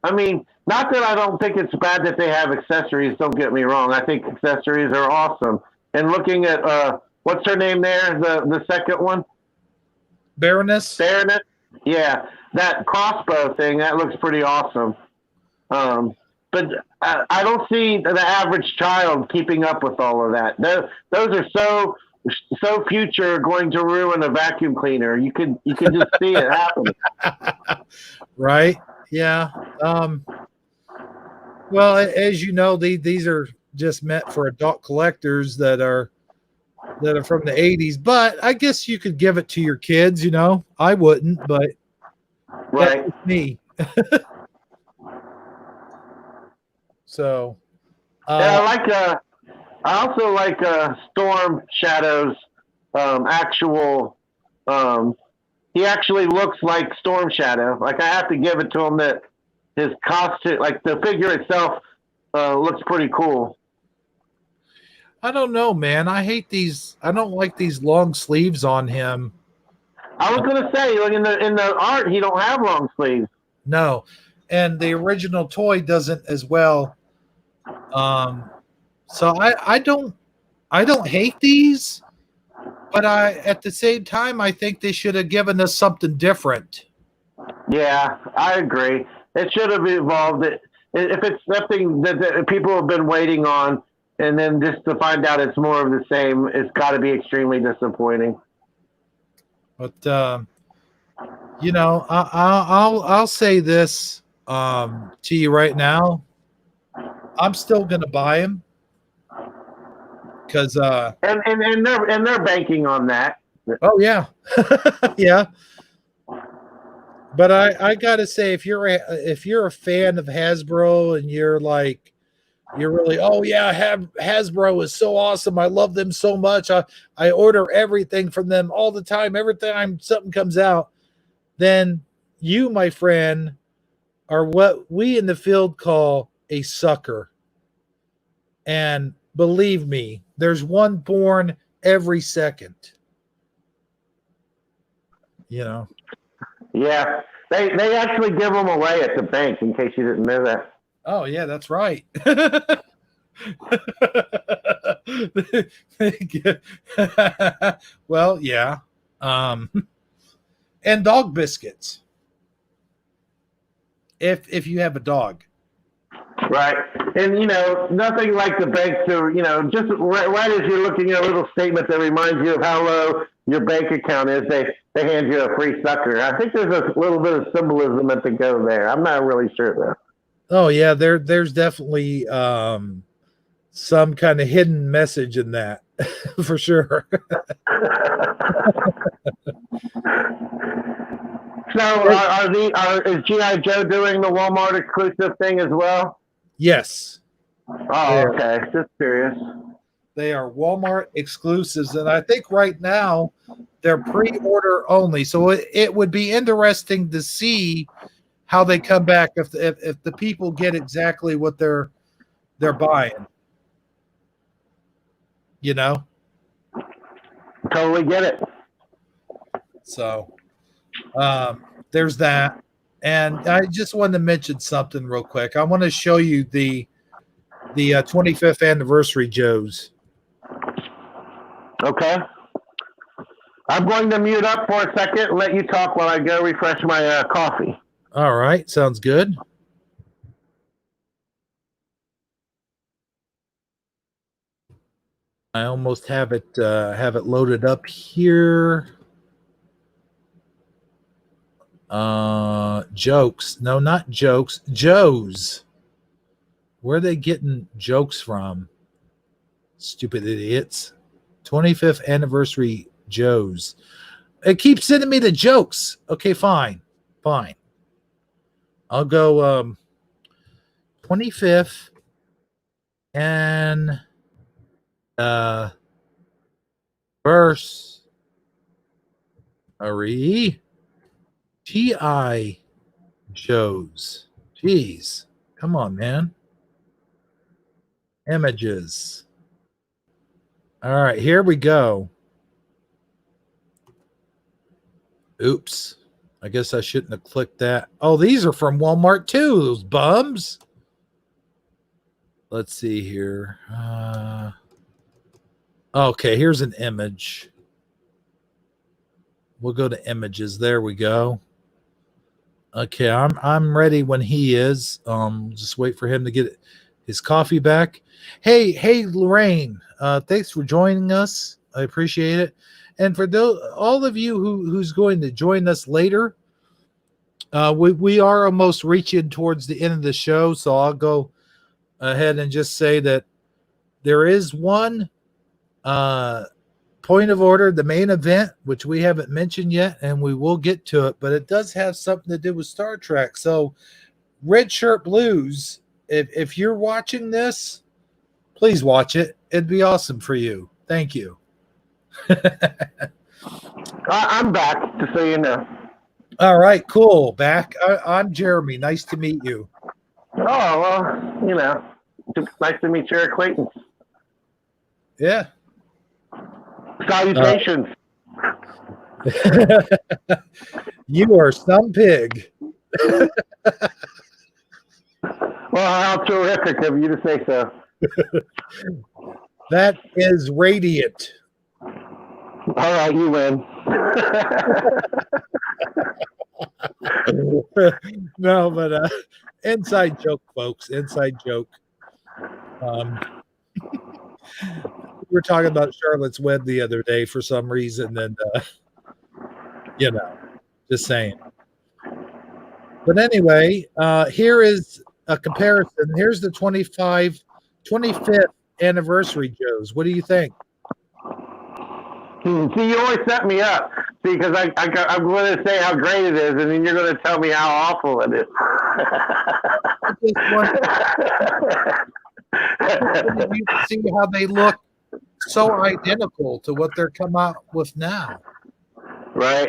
I mean, not that I don't think it's bad that they have accessories. Don't get me wrong. I think accessories are awesome. And looking at what's her name there? The second one, Baroness. Yeah, that crossbow thing that looks pretty awesome. But I don't see the average child keeping up with all of that. Those are so future, going to ruin a vacuum cleaner. You could just see it happen. Right? Yeah. Well, as you know, these are just meant for adult collectors that are from the 80s, but I guess you could give it to your kids, you know. I wouldn't, but right. That's me. So I also like Storm Shadow's actual he actually looks like Storm Shadow. Like, I have to give it to him that his costume, like the figure itself, looks pretty cool. I don't know, man. I hate these. I don't like these long sleeves on him. I was gonna say, like in the art, he don't have long sleeves. No, and the original toy doesn't as well. So I don't hate these, but at the same time I think they should have given us something different. Yeah, I agree. It should have evolved. If it's something that people have been waiting on, and then just to find out it's more of the same, it's got to be extremely disappointing. But you know, I'll say this to you right now. I'm still gonna buy him because and they're banking on that. Oh yeah, yeah. But I gotta say, if you're a fan of Hasbro and you're really, oh yeah, Hasbro is so awesome. I love them so much. I order everything from them all the time. Every time something comes out, then you, my friend, are what we in the field call a sucker. And believe me, there's one born every second. You know. Yeah, they actually give them away at the bank, in case you didn't know that. Oh yeah, that's right. Well, yeah. And dog biscuits. if you have a dog. Right. And, nothing like the bank to, just right as you're looking at a little statement that reminds you of how low your bank account is, they hand you a free sucker. I think there's a little bit of symbolism at the go there. I'm not really sure, though. Oh, yeah, there's definitely some kind of hidden message in that, for sure. So is G.I. Joe doing the Walmart exclusive thing as well? Yes. Oh, okay. Just curious. They are Walmart exclusives, and I think right now they're pre-order only. So it would be interesting to see how they come back if the people get exactly what they're buying. Totally get it. So there's that. And I just wanted to mention something real quick. I want to show you the 25th anniversary Joes. Okay. I'm going to mute up for a second and let you talk while I go refresh my coffee. All right. Sounds good. I almost have it loaded up here. Jokes. No, not jokes. Joes. Where are they getting jokes from? Stupid idiots. 25th anniversary Joes. It keeps sending me the jokes. Okay, fine. I'll go 25th and verse G.I. Joes. Jeez. Come on, man. Images. All right, here we go. Oops. I guess I shouldn't have clicked that. Oh, these are from Walmart too, those bums. Let's see here. Okay, here's an image. We'll go to images. There we go. Okay, I'm ready when he is. Just wait for him to get his coffee back. Hey, Lorraine. Thanks for joining us. I appreciate it. And for all of you who's going to join us later, we are almost reaching towards the end of the show, so I'll go ahead and just say that there is one point of order, the main event, which we haven't mentioned yet, and we will get to it, but it does have something to do with Star Trek. So, Red Shirt Blues, if you're watching this, please watch it. It'd be awesome for you. Thank you. I'm back, just so you know. All right, cool. Back. I'm Jeremy. Nice to meet you. Oh, well, it's nice to meet your acquaintance. Yeah. Salutations. You are some pig. Well, how terrific of you to say so. That is radiant. All right, you win. No, but inside joke, folks. Inside joke. We were talking about Charlotte's Web the other day for some reason, and just saying. But anyway, here is a comparison. Here's the 25th anniversary Joes. What do you think? See, you always set me up because I'm going to say how great it is, and then you're going to tell me how awful it is. You see how they look so identical to what they're come out with now. Right.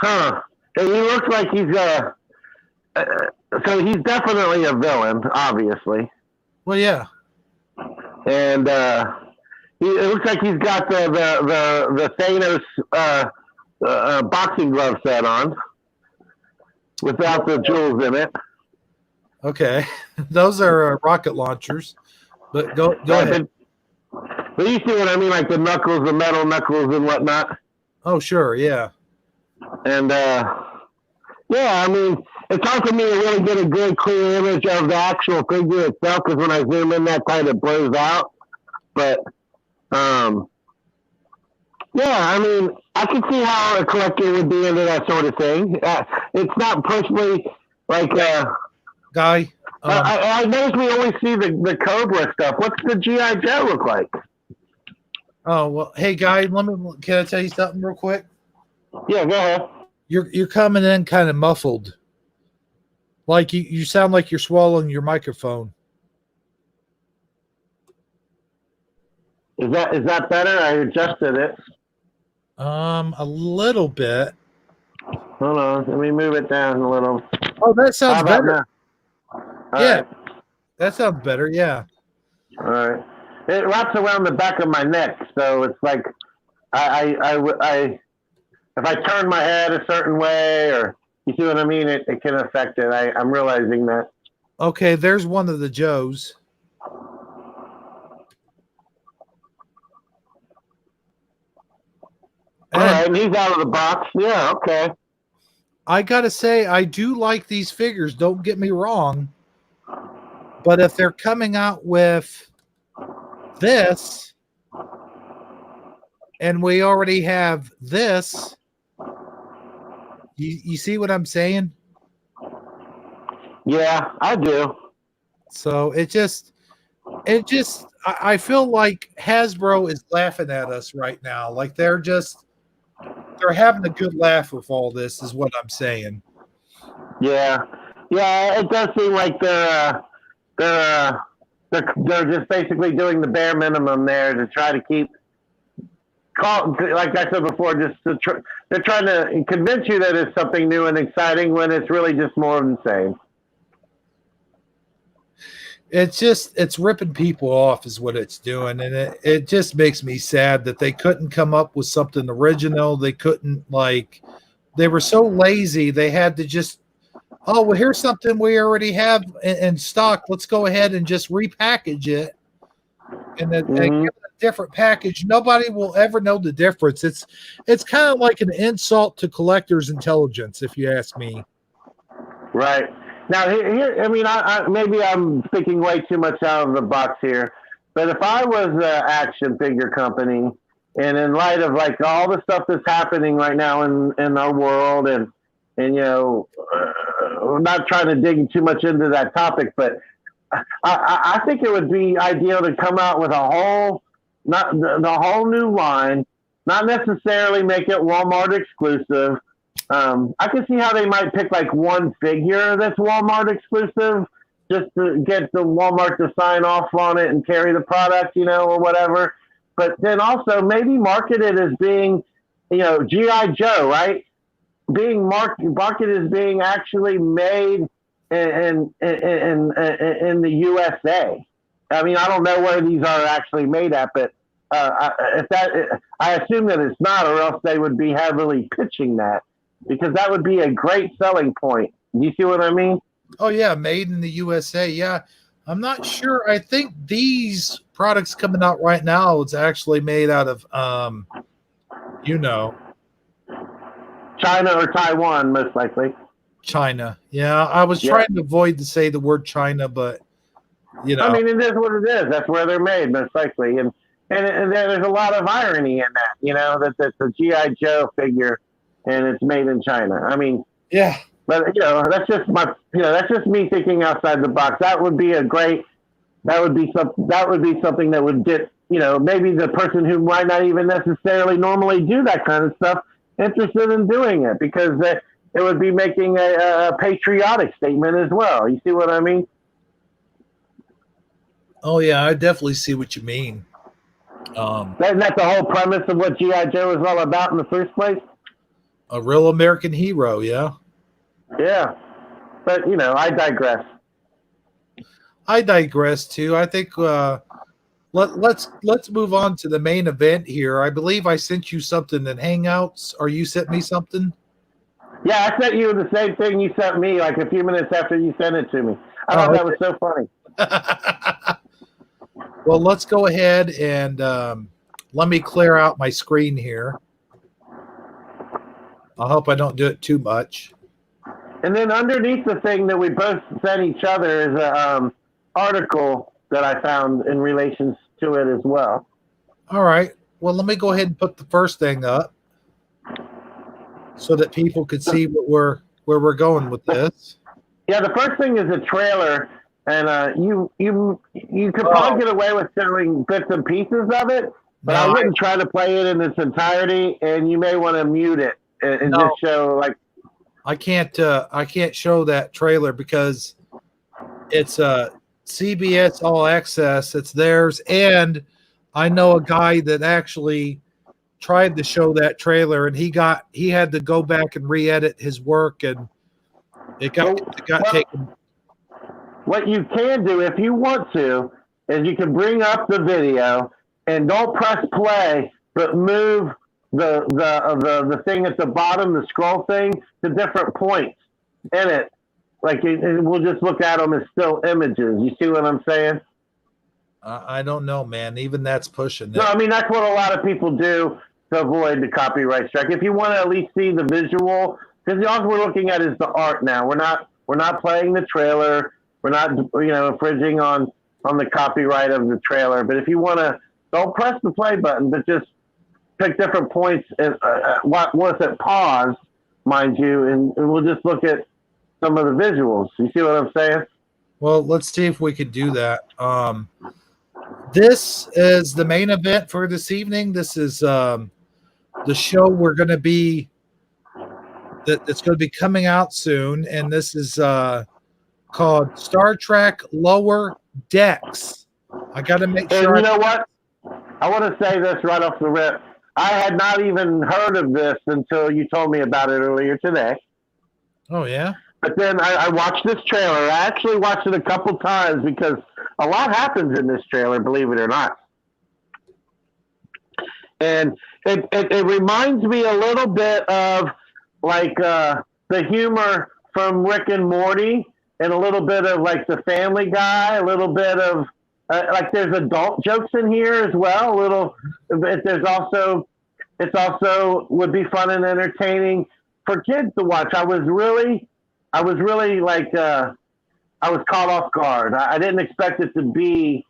Huh. And he looks like he's so he's definitely a villain, obviously. Well, yeah. And it looks like he's got the Thanos boxing glove set on without the jewels in it. Okay. Those are rocket launchers. But go ahead. But you see what I mean, like the knuckles, the metal knuckles and whatnot. Oh, sure, yeah. And I mean, it's hard for me to really get a good, clear image of the actual figure itself because when I zoom in, that kind of blurs out. But yeah, I mean, I can see how a collector would be into that sort of thing. It's not personally like Guy. I notice we always see the Cobra stuff. What's the GI Joe look like? Oh well, hey Guy, can I tell you something real quick? Yeah, go ahead. You're coming in kind of muffled. Like you sound like you're swallowing your microphone. Is that better? I adjusted it. A little bit. Hold on, let me move it down a little. Oh, that sounds better. Yeah, right. That sounds better. Yeah. All right. It wraps around the back of my neck, so it's like I if I turn my head a certain way, or you see what I mean, it can affect it. I'm realizing that. Okay, there's one of the Joes. All right, and he's out of the box. Yeah, okay. I gotta say, I do like these figures. Don't get me wrong, but if they're coming out with this, and we already have this, you see what I'm saying? Yeah, I do. So I feel like Hasbro is laughing at us right now. Like they're having a good laugh with all this, is what I'm saying. Yeah, it does seem like they're just basically doing the bare minimum there to try to keep. Like I said before, they're trying to convince you that it's something new and exciting when it's really just more of the same. It's ripping people off is what it's doing, and it just makes me sad that they couldn't come up with something original. They couldn't, like, they were so lazy. They had to just, oh well, here's something we already have in stock. Let's go ahead and just repackage it and then and give it a different package. Nobody will ever know the difference. It's kind of like an insult to collectors' intelligence, if you ask me. Right. Now, here, I mean, maybe I'm thinking way too much out of the box here, but if I was an action figure company, and in light of like all the stuff that's happening right now in our world, and you know, we're not trying to dig too much into that topic, but I think it would be ideal to come out with the whole new line, not necessarily make it Walmart exclusive. I can see how they might pick like one figure that's Walmart exclusive just to get the Walmart to sign off on it and carry the product, you know, or whatever. But then also maybe market it as being, you know, G.I. Joe, right? Being marketed as being actually made in the USA. I mean, I don't know where these are actually made at, but I assume that it's not, or else they would be heavily pitching that. Because that would be a great selling point. Do you see what I mean? Oh, yeah, made in the USA. Yeah, I'm not sure. I think these products coming out right now is actually made out of, you know, China or Taiwan, most likely. China. Yeah, I was trying to avoid to say the word China, but, you know. I mean, it is what it is. That's where they're made, most likely. And there's a lot of irony in that, you know, that's a G.I. Joe figure. And it's made in China. I mean, yeah, but you know, that's just me thinking outside the box. That would be something that would get, you know, maybe the person who might not even necessarily normally do that kind of stuff interested in doing it because it would be making a patriotic statement as well. You see what I mean? Oh yeah, I definitely see what you mean. Isn't that the whole premise of what G.I. Joe is all about in the first place? A real American hero, yeah. Yeah, but you know, I digress. I digress too. I think let's move on to the main event here. I believe I sent you something in Hangouts, or you sent me something. Yeah, I sent you the same thing you sent me like a few minutes after you sent it to me. I thought that was so funny. Well, let's go ahead and let me clear out my screen here. I hope I don't do it too much. And then underneath the thing that we both sent each other is a article that I found in relation to it as well. All right. Well, let me go ahead and put the first thing up so that people could see where we're going with this. Yeah, the first thing is a trailer, and you could probably get away with showing bits and pieces of it, but I wouldn't try to play it in its entirety, and you may want to mute it and just show like. I can't show that trailer because it's CBS All Access. It's theirs, and I know a guy that actually tried to show that trailer, and he had to go back and re-edit his work, and it got taken. What you can do if you want to is you can bring up the video and don't press play, but move the thing at the bottom, the scroll thing, to different points in it. Like we'll just look at them as still images. You see what I'm saying? I don't know, man. Even that's pushing it. No, I mean that's what a lot of people do to avoid the copyright strike. If you want to at least see the visual, because all we're looking at is the art now. We're not playing the trailer. We're not infringing on the copyright of the trailer. But if you want to, don't press the play button, but just pick different points and once it pause, mind you, and we'll just look at some of the visuals. You see what I'm saying? Well, let's see if we could do that. This is the main event for this evening. This is the show we're going to be that's going to be coming out soon, and this is called Star Trek Lower Decks. I got to make sure. And you know what? I want to say this right off the rip. I had not even heard of this until you told me about it earlier today. Oh, yeah? But then I watched this trailer. I actually watched it a couple times because a lot happens in this trailer, believe it or not. And it reminds me a little bit of like the humor from Rick and Morty, and a little bit of like the Family Guy, a little bit of like there's adult jokes in here as well. A little, it's also would be fun and entertaining for kids to watch. I was really like I was caught off guard. I didn't expect it to be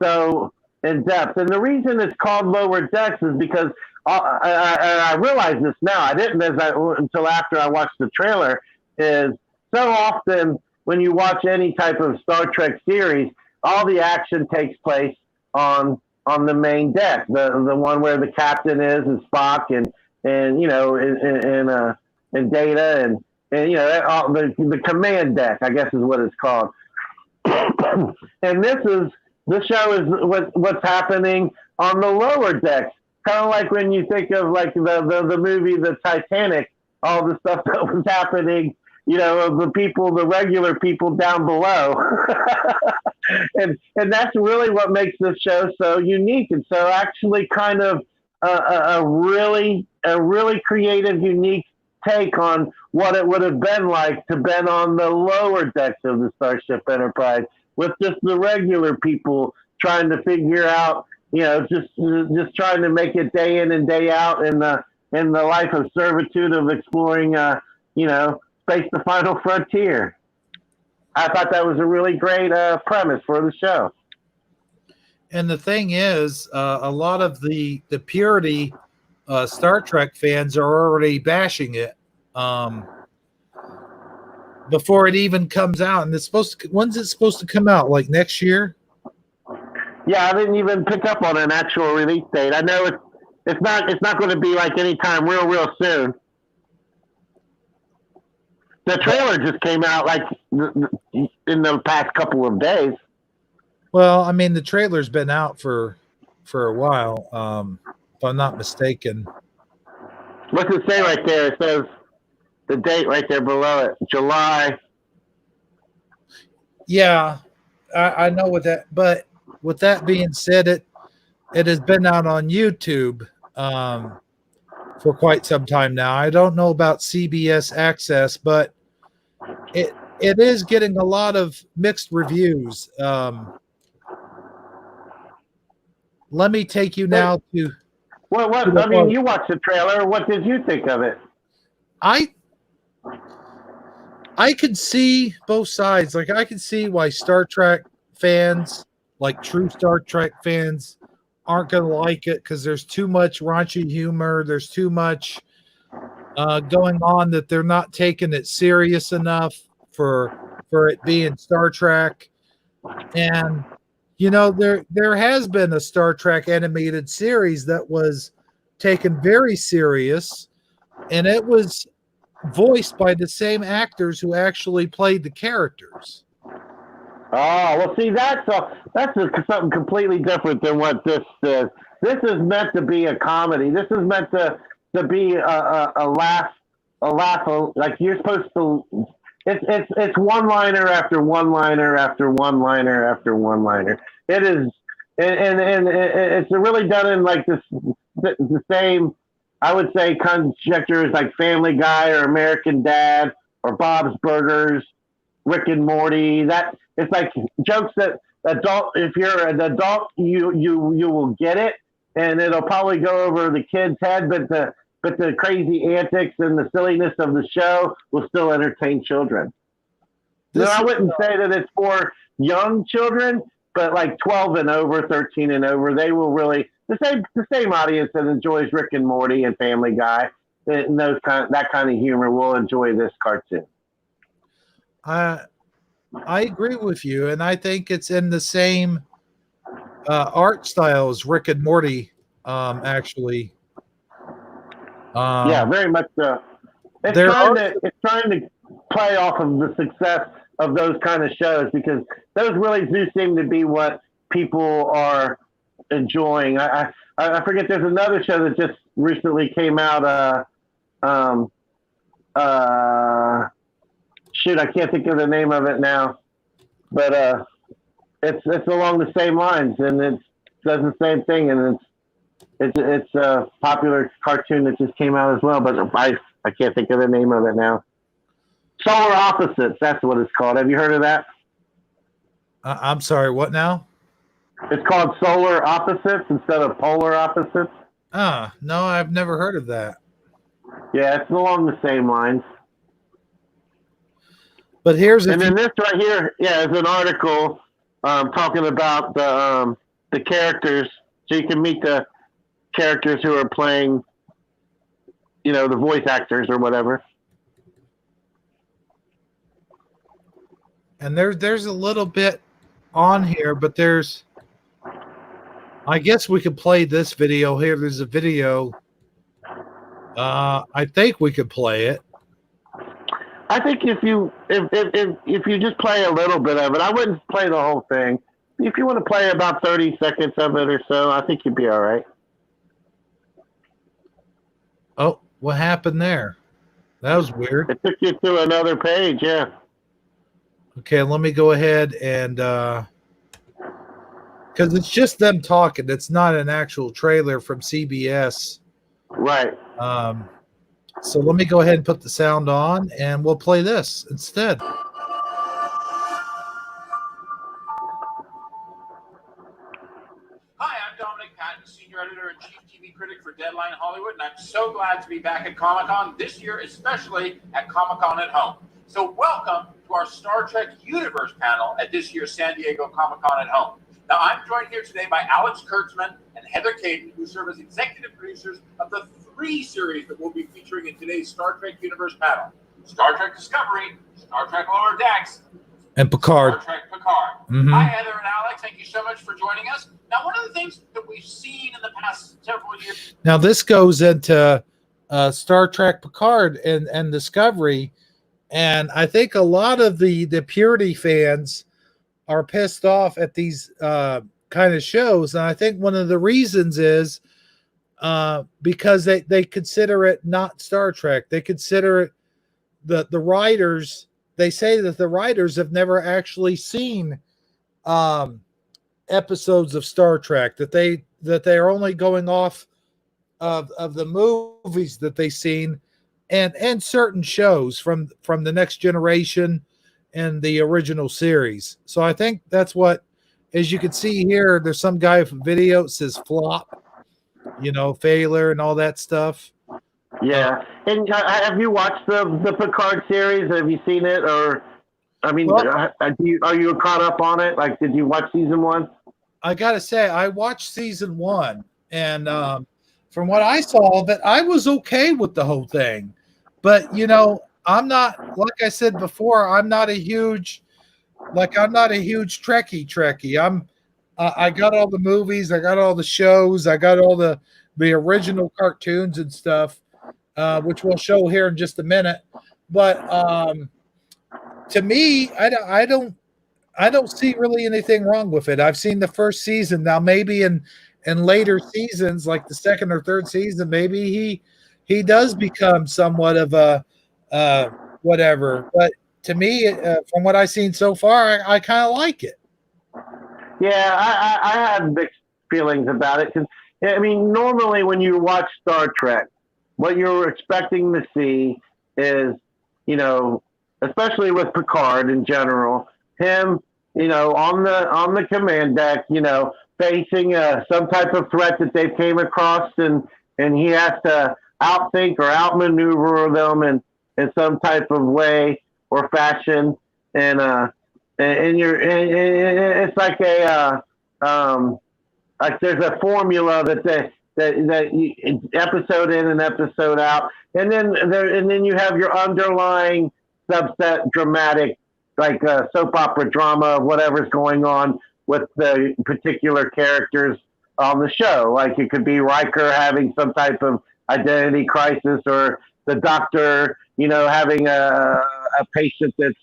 so in depth. And the reason it's called Lower Decks is because I realize this now. I didn't until after I watched the trailer. Is so often when you watch any type of Star Trek series, all the action takes place on the main deck, the one where the captain is and Spock and Data and all the command deck, I guess is what it's called. And this show is what's happening on the lower decks, kind of like when you think of like the movie The Titanic, all the stuff that was happening, the regular people down below. and that's really what makes this show so unique, and so actually kind of a really creative, unique take on what it would have been like to been on the lower decks of the Starship Enterprise with just the regular people trying to figure out, just trying to make it day in and day out in the life of servitude of exploring, space, the final frontier. I thought that was a really great premise for the show. And the thing is, a lot of the purity Star Trek fans are already bashing it before it even comes out. And when's it supposed to come out? Like next year? Yeah, I didn't even pick up on an actual release date. I know it's not going to be like anytime real soon. The trailer just came out like in the past couple of days. Well, I mean, the trailer's been out for a while, if I'm not mistaken. What's it say right there? It says the date right there below it, July. Yeah, I know with that, but with that being said, it has been out on YouTube for quite some time now. I don't know about CBS Access, but it is getting a lot of mixed reviews. Let me take you now to. Well, I mean, you watched the trailer. What did you think of it? I I could see both sides. Like I could see why Star Trek fans, like true Star Trek fans, aren't going to like it because there's too much raunchy humor. There's too much going on that they're not taking it serious enough for it being Star Trek. And there has been a Star Trek animated series that was taken very serious, and it was voiced by the same actors who actually played the characters. Oh, well, see, that's something completely different than what this is. This is meant to be a comedy. This is meant to be a laugh, like you're supposed to. It's one liner after one liner after one liner after one liner. It is, and it's really done in like the same. I would say conjectures like Family Guy or American Dad or Bob's Burgers, Rick and Morty. That it's like jokes that adult. If you're an adult, you will get it, and it'll probably go over the kid's head. But the crazy antics and the silliness of the show will still entertain children. No, I wouldn't say that it's for young children, but like 12 and over, 13 and over, they will really the same audience that enjoys Rick and Morty and Family Guy and that kind of humor will enjoy this cartoon. I agree with you, and I think it's in the same art style as Rick and Morty. Actually, yeah, very much so. It's trying to play off of the success of those kind of shows because those really do seem to be what people are enjoying. I forget. There's another show that just recently came out. Shoot, I can't think of the name of it now, but it's along the same lines and it does the same thing, and it's a popular cartoon that just came out as well, but I can't think of the name of it now. Solar Opposites, that's what it's called. Have you heard of that? I'm sorry, what now? It's called Solar Opposites instead of Polar Opposites. No, I've never heard of that. Yeah, it's along the same lines. But then this right here, yeah, is an article talking about the characters, so you can meet the characters who are playing, the voice actors or whatever. And there's a little bit on here, but I guess we could play this video here. There's a video. I think we could play it. I think if you just play a little bit of it, I wouldn't play the whole thing. If you want to play about 30 seconds of it or so, I think you'd be all right. Oh, what happened there? That was weird. It took you to another page, yeah. Okay, let me go ahead and because it's just them talking. It's not an actual trailer from CBS. Right. So let me go ahead and put the sound on, and we'll play this instead. Hi, I'm Dominic Patton, Senior Editor and Chief TV Critic for Deadline Hollywood, and I'm so glad to be back at Comic-Con this year, especially at Comic-Con at Home. So welcome to our Star Trek Universe panel at this year's San Diego Comic-Con at Home. Now, I'm joined here today by Alex Kurtzman and Heather Caden, who serve as executive producers of the 3 series that we'll be featuring in today's Star Trek Universe panel. Star Trek Discovery, Star Trek Lower Decks, and Picard. Star Trek Picard. Mm-hmm. Hi, Heather and Alex. Thank you so much for joining us. Now, one of the things that we've seen in the past several years. Now, this goes into Star Trek Picard and Discovery, and I think a lot of the Purity fans are pissed off at these kind of shows, and I think one of the reasons is because they consider it not Star Trek. They consider it the writers. They say that the writers have never actually seen episodes of Star Trek. That they are only going off of the movies that they've seen, and certain shows from the Next Generation and the original series. So I think that's what, as you can see here, there's some guy from video that says flop, failure and all that stuff. Yeah. And have you watched the Picard series? Have you seen it? Or, I mean, Well, are you caught up on it? Like, did you watch season one? I gotta say, I watched season one, and from what I saw of it, I was okay with the whole thing. But I'm not, like I said before, I'm not a huge Trekkie. I got all the movies, I got all the shows, I got all the original cartoons and stuff, which we'll show here in just a minute. But to me, I don't see really anything wrong with it. I've seen the first season. Now maybe in later seasons, like the second or third season, maybe he does become somewhat of a whatever. But to me, from what I've seen so far, I kind of like it. Yeah, I have mixed feelings about it because I mean, normally when you watch Star Trek, what you're expecting to see is, you know, especially with Picard in general, him, on the command deck, facing some type of threat that they came across, and he has to outthink or outmaneuver them in some type of way or fashion, and it's like like there's a formula episode in and episode out, and then you have your underlying subset dramatic, like soap opera drama of whatever's going on with the particular characters on the show. Like it could be Riker having some type of identity crisis, or the doctor, having a patient that's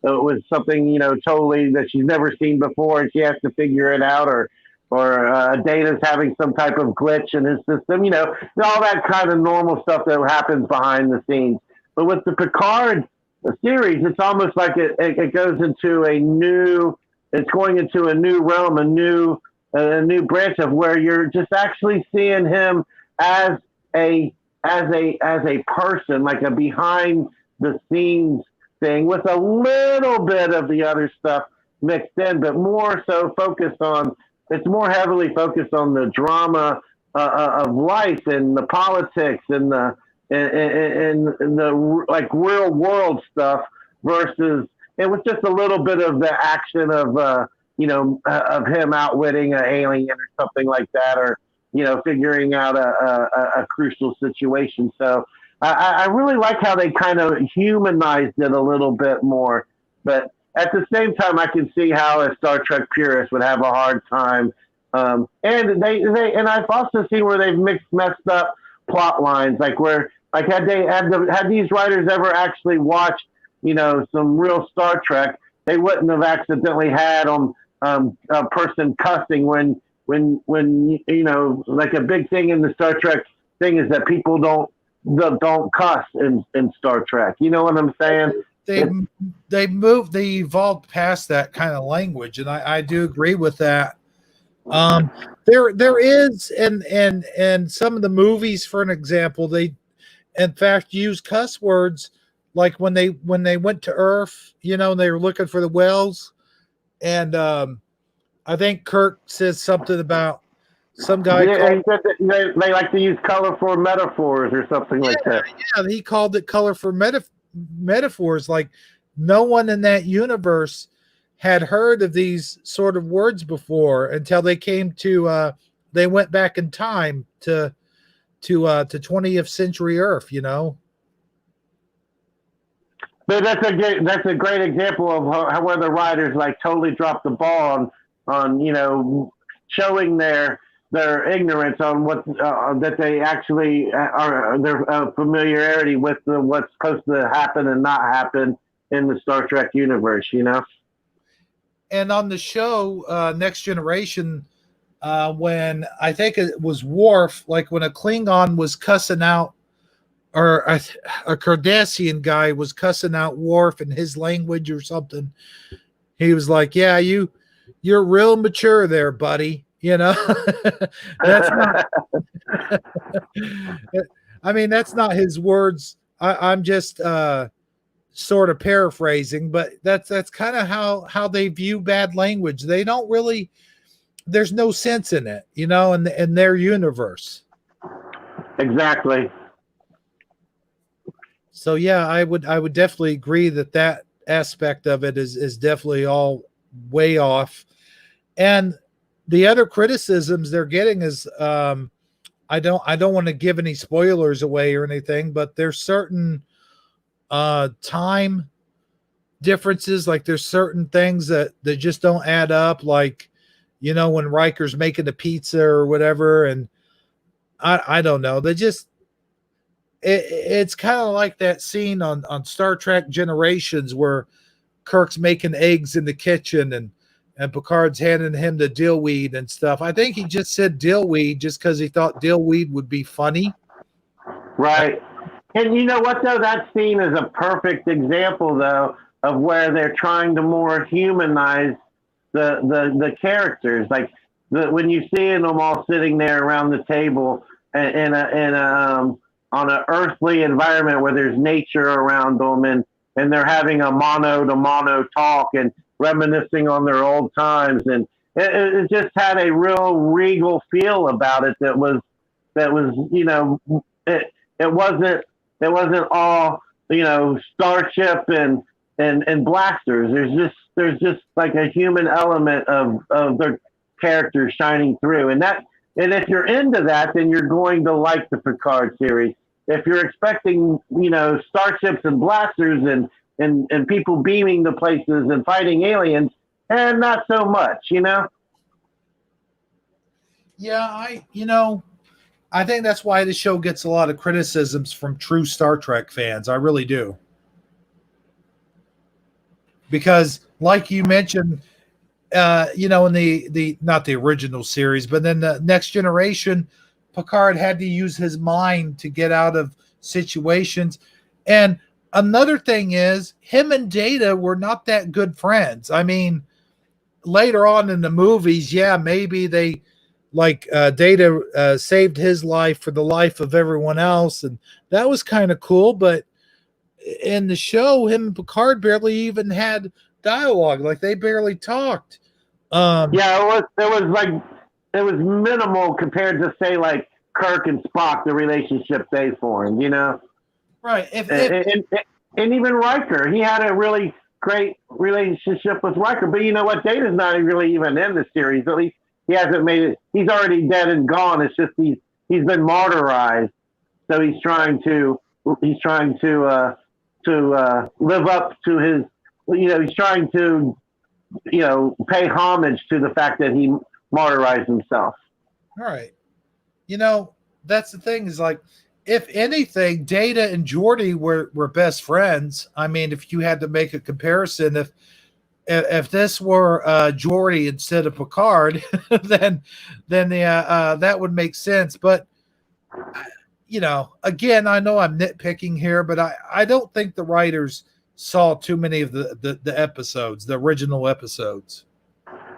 was something totally that she's never seen before, and she has to figure it out, or Data's having some type of glitch in his system, all that kind of normal stuff that happens behind the scenes. But with the Picard series, it's almost like it goes into it's going into a new realm, a new branch of where you're just actually seeing him as a person, like a behind the scenes thing with a little bit of the other stuff mixed in, but more so it's more heavily focused on the drama of life and the politics and the like real world stuff, versus it was just a little bit of the action of of him outwitting an alien or something like that, or figuring out a crucial situation. So I really like how they kind of humanized it a little bit more, but at the same time, I can see how a Star Trek purist would have a hard time. And and I've also seen where they've messed up plot lines, like had these writers ever actually watched some real Star Trek, they wouldn't have accidentally had a person cussing when like a big thing in the Star Trek thing is that people don't cuss in Star Trek. You know what I'm saying? They evolved past that kind of language, and I do agree with that. There is, and some of the movies, for an example, they in fact use cuss words, like when they went to Earth, they were looking for the whales, and I think Kirk says something about some guy. Yeah, they like to use colorful metaphors or something like that. Yeah, he called it colorful metaphors. Like no one in that universe had heard of these sort of words before until they came to they went back in time to 20th century Earth. But that's a great example of how where the writers like totally dropped the ball on showing their ignorance on what that they actually are, their familiarity with what's supposed to happen and not happen in the Star Trek universe. And on the show Next Generation, when I think it was Worf, like when a Klingon was cussing out, or a Cardassian guy was cussing out Worf in his language or something, he was like, "Yeah, you're real mature there, buddy." That's not. I mean, that's not his words. I'm just sort of paraphrasing, but that's kind of how they view bad language. They don't really. There's no sense in it, in their universe. Exactly. So yeah, I would definitely agree that that aspect of it is definitely all way off. And the other criticisms they're getting is I don't want to give any spoilers away or anything, but there's certain time differences. Like there's certain things that just don't add up. Like, when Riker's making the pizza or whatever, and I don't know. They just it's kind of like that scene on Star Trek Generations where Kirk's making eggs in the kitchen and Picard's handing him the dillweed and stuff. I think he just said dillweed just because he thought dillweed would be funny. Right. And you know what, though? That scene is a perfect example, though, of where they're trying to more humanize the characters. Like when you see them all sitting there around the table on an earthly environment where there's nature around them, and they're having a mono to mono talk and reminiscing on their old times, and it just had a real regal feel about it that was it wasn't all starship and blasters. There's just like a human element of their characters shining through, and if you're into that, then you're going to like the Picard series. If you're expecting starships and blasters and people beaming to places and fighting aliens, and not so much. Yeah, I think that's why the show gets a lot of criticisms from true Star Trek fans. I really do. Because like you mentioned, in the not the original series, but then the Next Generation, Picard had to use his mind to get out of situations. And another thing is him and Data were not that good friends. I mean, later on in the movies, yeah, maybe they Data saved his life for the life of everyone else, and that was kind of cool. But in the show, him and Picard barely even had dialogue. Like they barely talked. Yeah, it was minimal compared to say like Kirk and Spock, the relationship they formed. Right. And even Riker, he had a really great relationship with Riker. But you know what? Data's not really even in the series. At least he hasn't made it. He's already dead and gone. It's just he's been martyrized. So he's trying to live up to his. He's trying to pay homage to the fact that he martyrized himself. All right. That's the thing is like, if anything, Data and Geordi were best friends. I mean, if you had to make a comparison, if this were Geordi instead of Picard, then that would make sense. But again, I know I'm nitpicking here, but I don't think the writers saw too many of the episodes, the original episodes.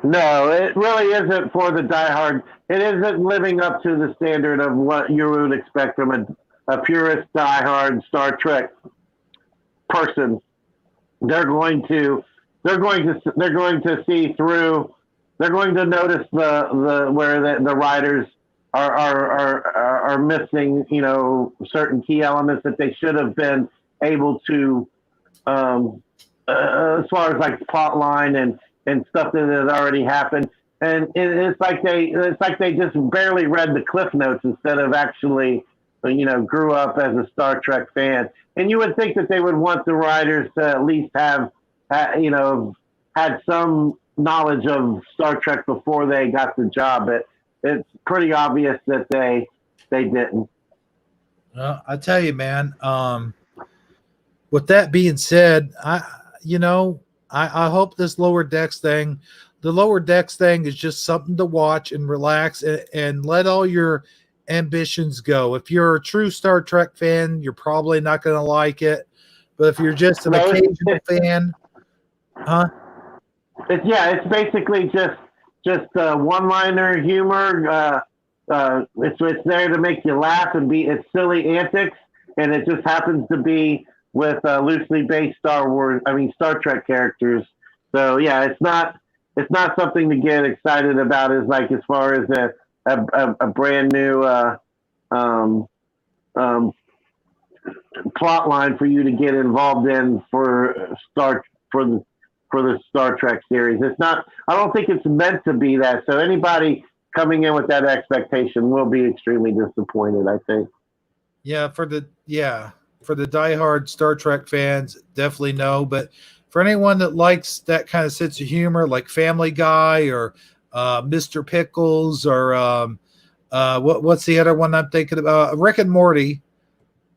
No, it really isn't for the diehard. It isn't living up to the standard of what you would expect from a purist diehard Star Trek person. They're going to see through. They're going to notice where the writers are missing, certain key elements that they should have been able to, as far as like plot line and stuff that has already happened. And it's like they just barely read the cliff notes instead of actually, grew up as a Star Trek fan. And you would think that they would want the writers to at least have had some knowledge of Star Trek before they got the job. But it's pretty obvious that they didn't. I tell you, man. With that being said, I hope this the lower decks thing is just something to watch and relax and let all your ambitions go. If you're a true Star Trek fan, you're probably not going to like it. But if you're just an occasional fan, It's basically just one-liner humor. It's there to make you laugh and it's silly antics, and it just happens to be with loosely based Star Trek characters. So yeah, it's not something to get excited about as far as a brand new plot line for you to get involved in for the Star Trek series. It's not. I don't think it's meant to be that. So anybody coming in with that expectation will be extremely disappointed, I think. For the diehard Star Trek fans, definitely no. But for anyone that likes that kind of sense of humor, like Family Guy or Mr. Pickles or what's the other one I'm thinking about? Rick and Morty.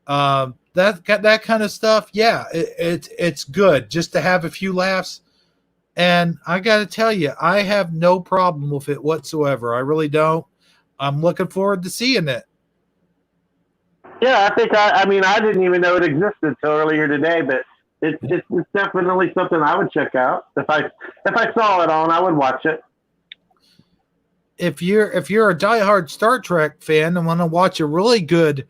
That kind of stuff. Yeah, it's good just to have a few laughs. And I got to tell you, I have no problem with it whatsoever. I really don't. I'm looking forward to seeing it. Yeah, I think I mean, I didn't even know it existed till earlier today, but it's definitely something I would check out. If I saw it on, I would watch it. If you're a diehard Star Trek fan and want to watch a really good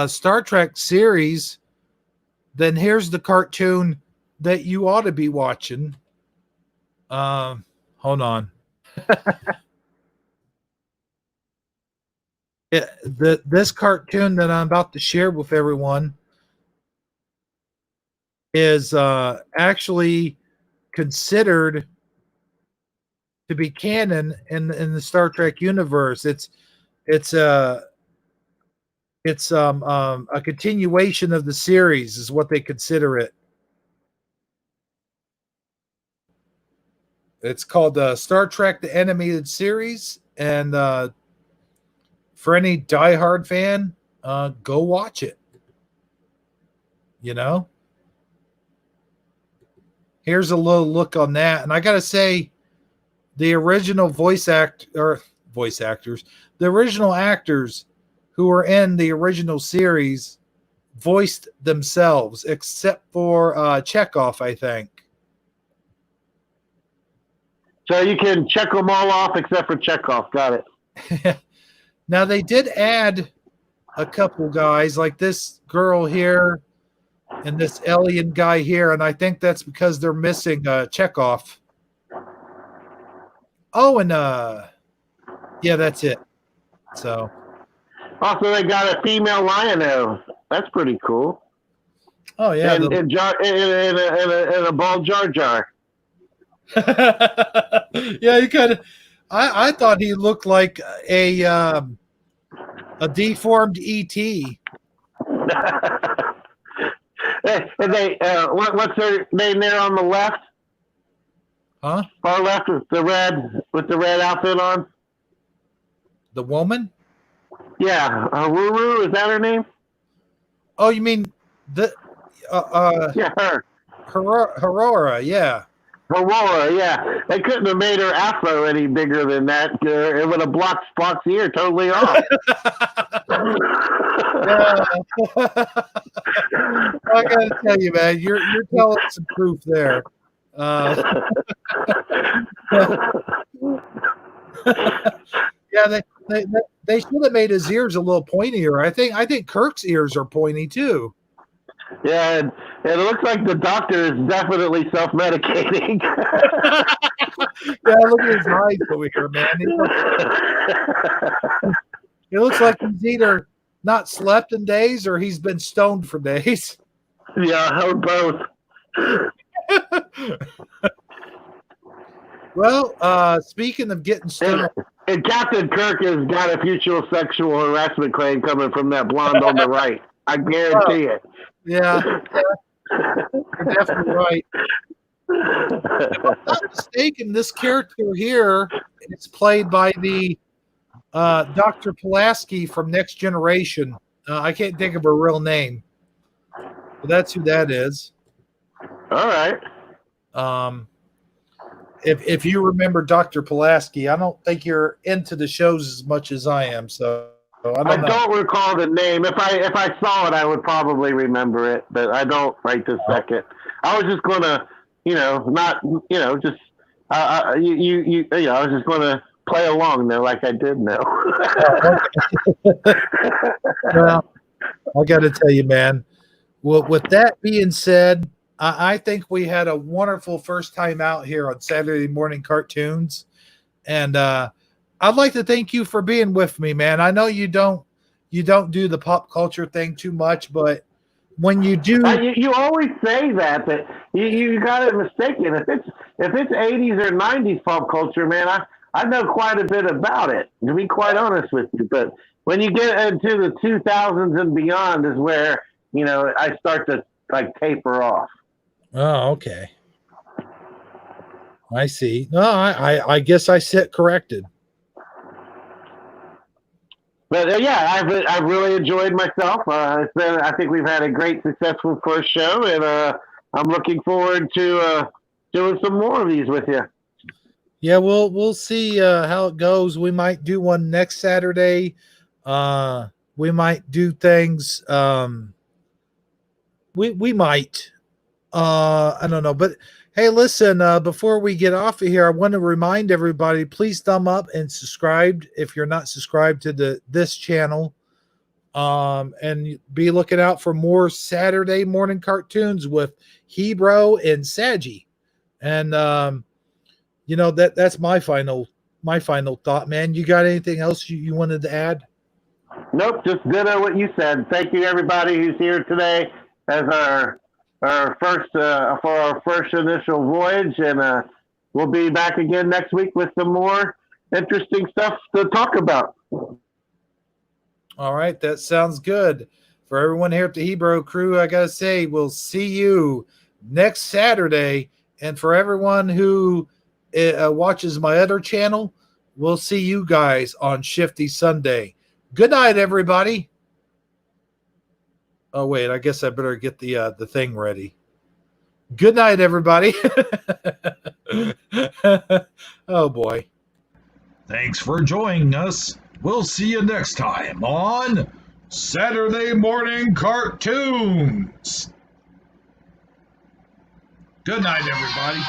Star Trek series, then here's the cartoon that you ought to be watching. Hold on. This cartoon that I'm about to share with everyone is actually considered to be canon in the Star Trek universe. It's a continuation of the series is what they consider it. It's called Star Trek: The Animated Series, and for any diehard fan, go watch it. You know, here's a little look on that, and I gotta say, the original the original actors who were in the original series voiced themselves, except for Chekhov, I think. So you can check them all off except for Chekhov. Got it. Now, they did add a couple guys, like this girl here and this alien guy here, and I think that's because they're missing Chekhov. Oh, and yeah, that's it. So also, they got a female Lion-O. That's pretty cool. Oh yeah, and a bald Jar Jar. Yeah, you could. I thought he looked like a deformed ET. And they what's their name there on the left? Huh? Far left with the red outfit on. The woman? Yeah, Ruru, is that her name? Oh, you mean the yeah, her. Aurora, yeah. Aurora, yeah. They couldn't have made her afro any bigger than that. It would have blocked Spock's ear totally off. I gotta tell you, man, you're telling some proof there. Yeah, they should have made his ears a little pointier. I think Kirk's ears are pointy too. Yeah, and it looks like the doctor is definitely self-medicating. Yeah, look at his eyes over here, man. He looks like he's either not slept in days or he's been stoned for days. Yeah, or both. Well, speaking of getting stoned, and Captain Kirk has got a future sexual harassment claim coming from that blonde on the right. I guarantee it. Yeah, you're definitely right. If I'm not mistaken, this character here is played by the Dr. Pulaski from Next Generation. I can't think of her real name, but that's who that is. All right. If you remember Dr. Pulaski, I don't think you're into the shows as much as I am, so I don't recall the name. If I saw it, I would probably remember it, but I don't right this second. I was just gonna, not, just I was just gonna play along there like I did know. Well, I got to tell you, man. Well, with that being said, I think we had a wonderful first time out here on Saturday Morning Cartoons, and I'd like to thank you for being with me, man. I know you don't you don't do the pop culture thing too much, but when you do, you always say that you got it mistaken. If it's 80s or 90s pop culture, man, I know quite a bit about it, to be quite honest with you. But when you get into the 2000s and beyond is where, I start to like taper off. oh, okay. I see. No, I guess I sit corrected. But yeah, I've really enjoyed myself. I think we've had a great, successful first show, and I'm looking forward to doing some more of these with you. Yeah, we'll see how it goes. We might do one next Saturday. We might do things. We might. I don't know, but hey, listen. Before we get off of here, I want to remind everybody: please thumb up and subscribe if you're not subscribed to this channel. And be looking out for more Saturday morning cartoons with Hebro and Saji. And that's my final thought, man. You got anything else you wanted to add? Nope, just ditto what you said. Thank you, everybody who's here today as our first for our first initial voyage, and we'll be back again next week with some more interesting stuff to talk about. All right, that sounds good. For everyone here at the Hebro crew, I gotta say we'll see you next Saturday, and for everyone who watches my other channel, we'll see you guys on Shifty Sunday. Good night, everybody. Oh wait, I guess I better get the thing ready. Good night, everybody. Oh boy. Thanks for joining us. We'll see you next time on Saturday Morning Cartoons. Good night, everybody.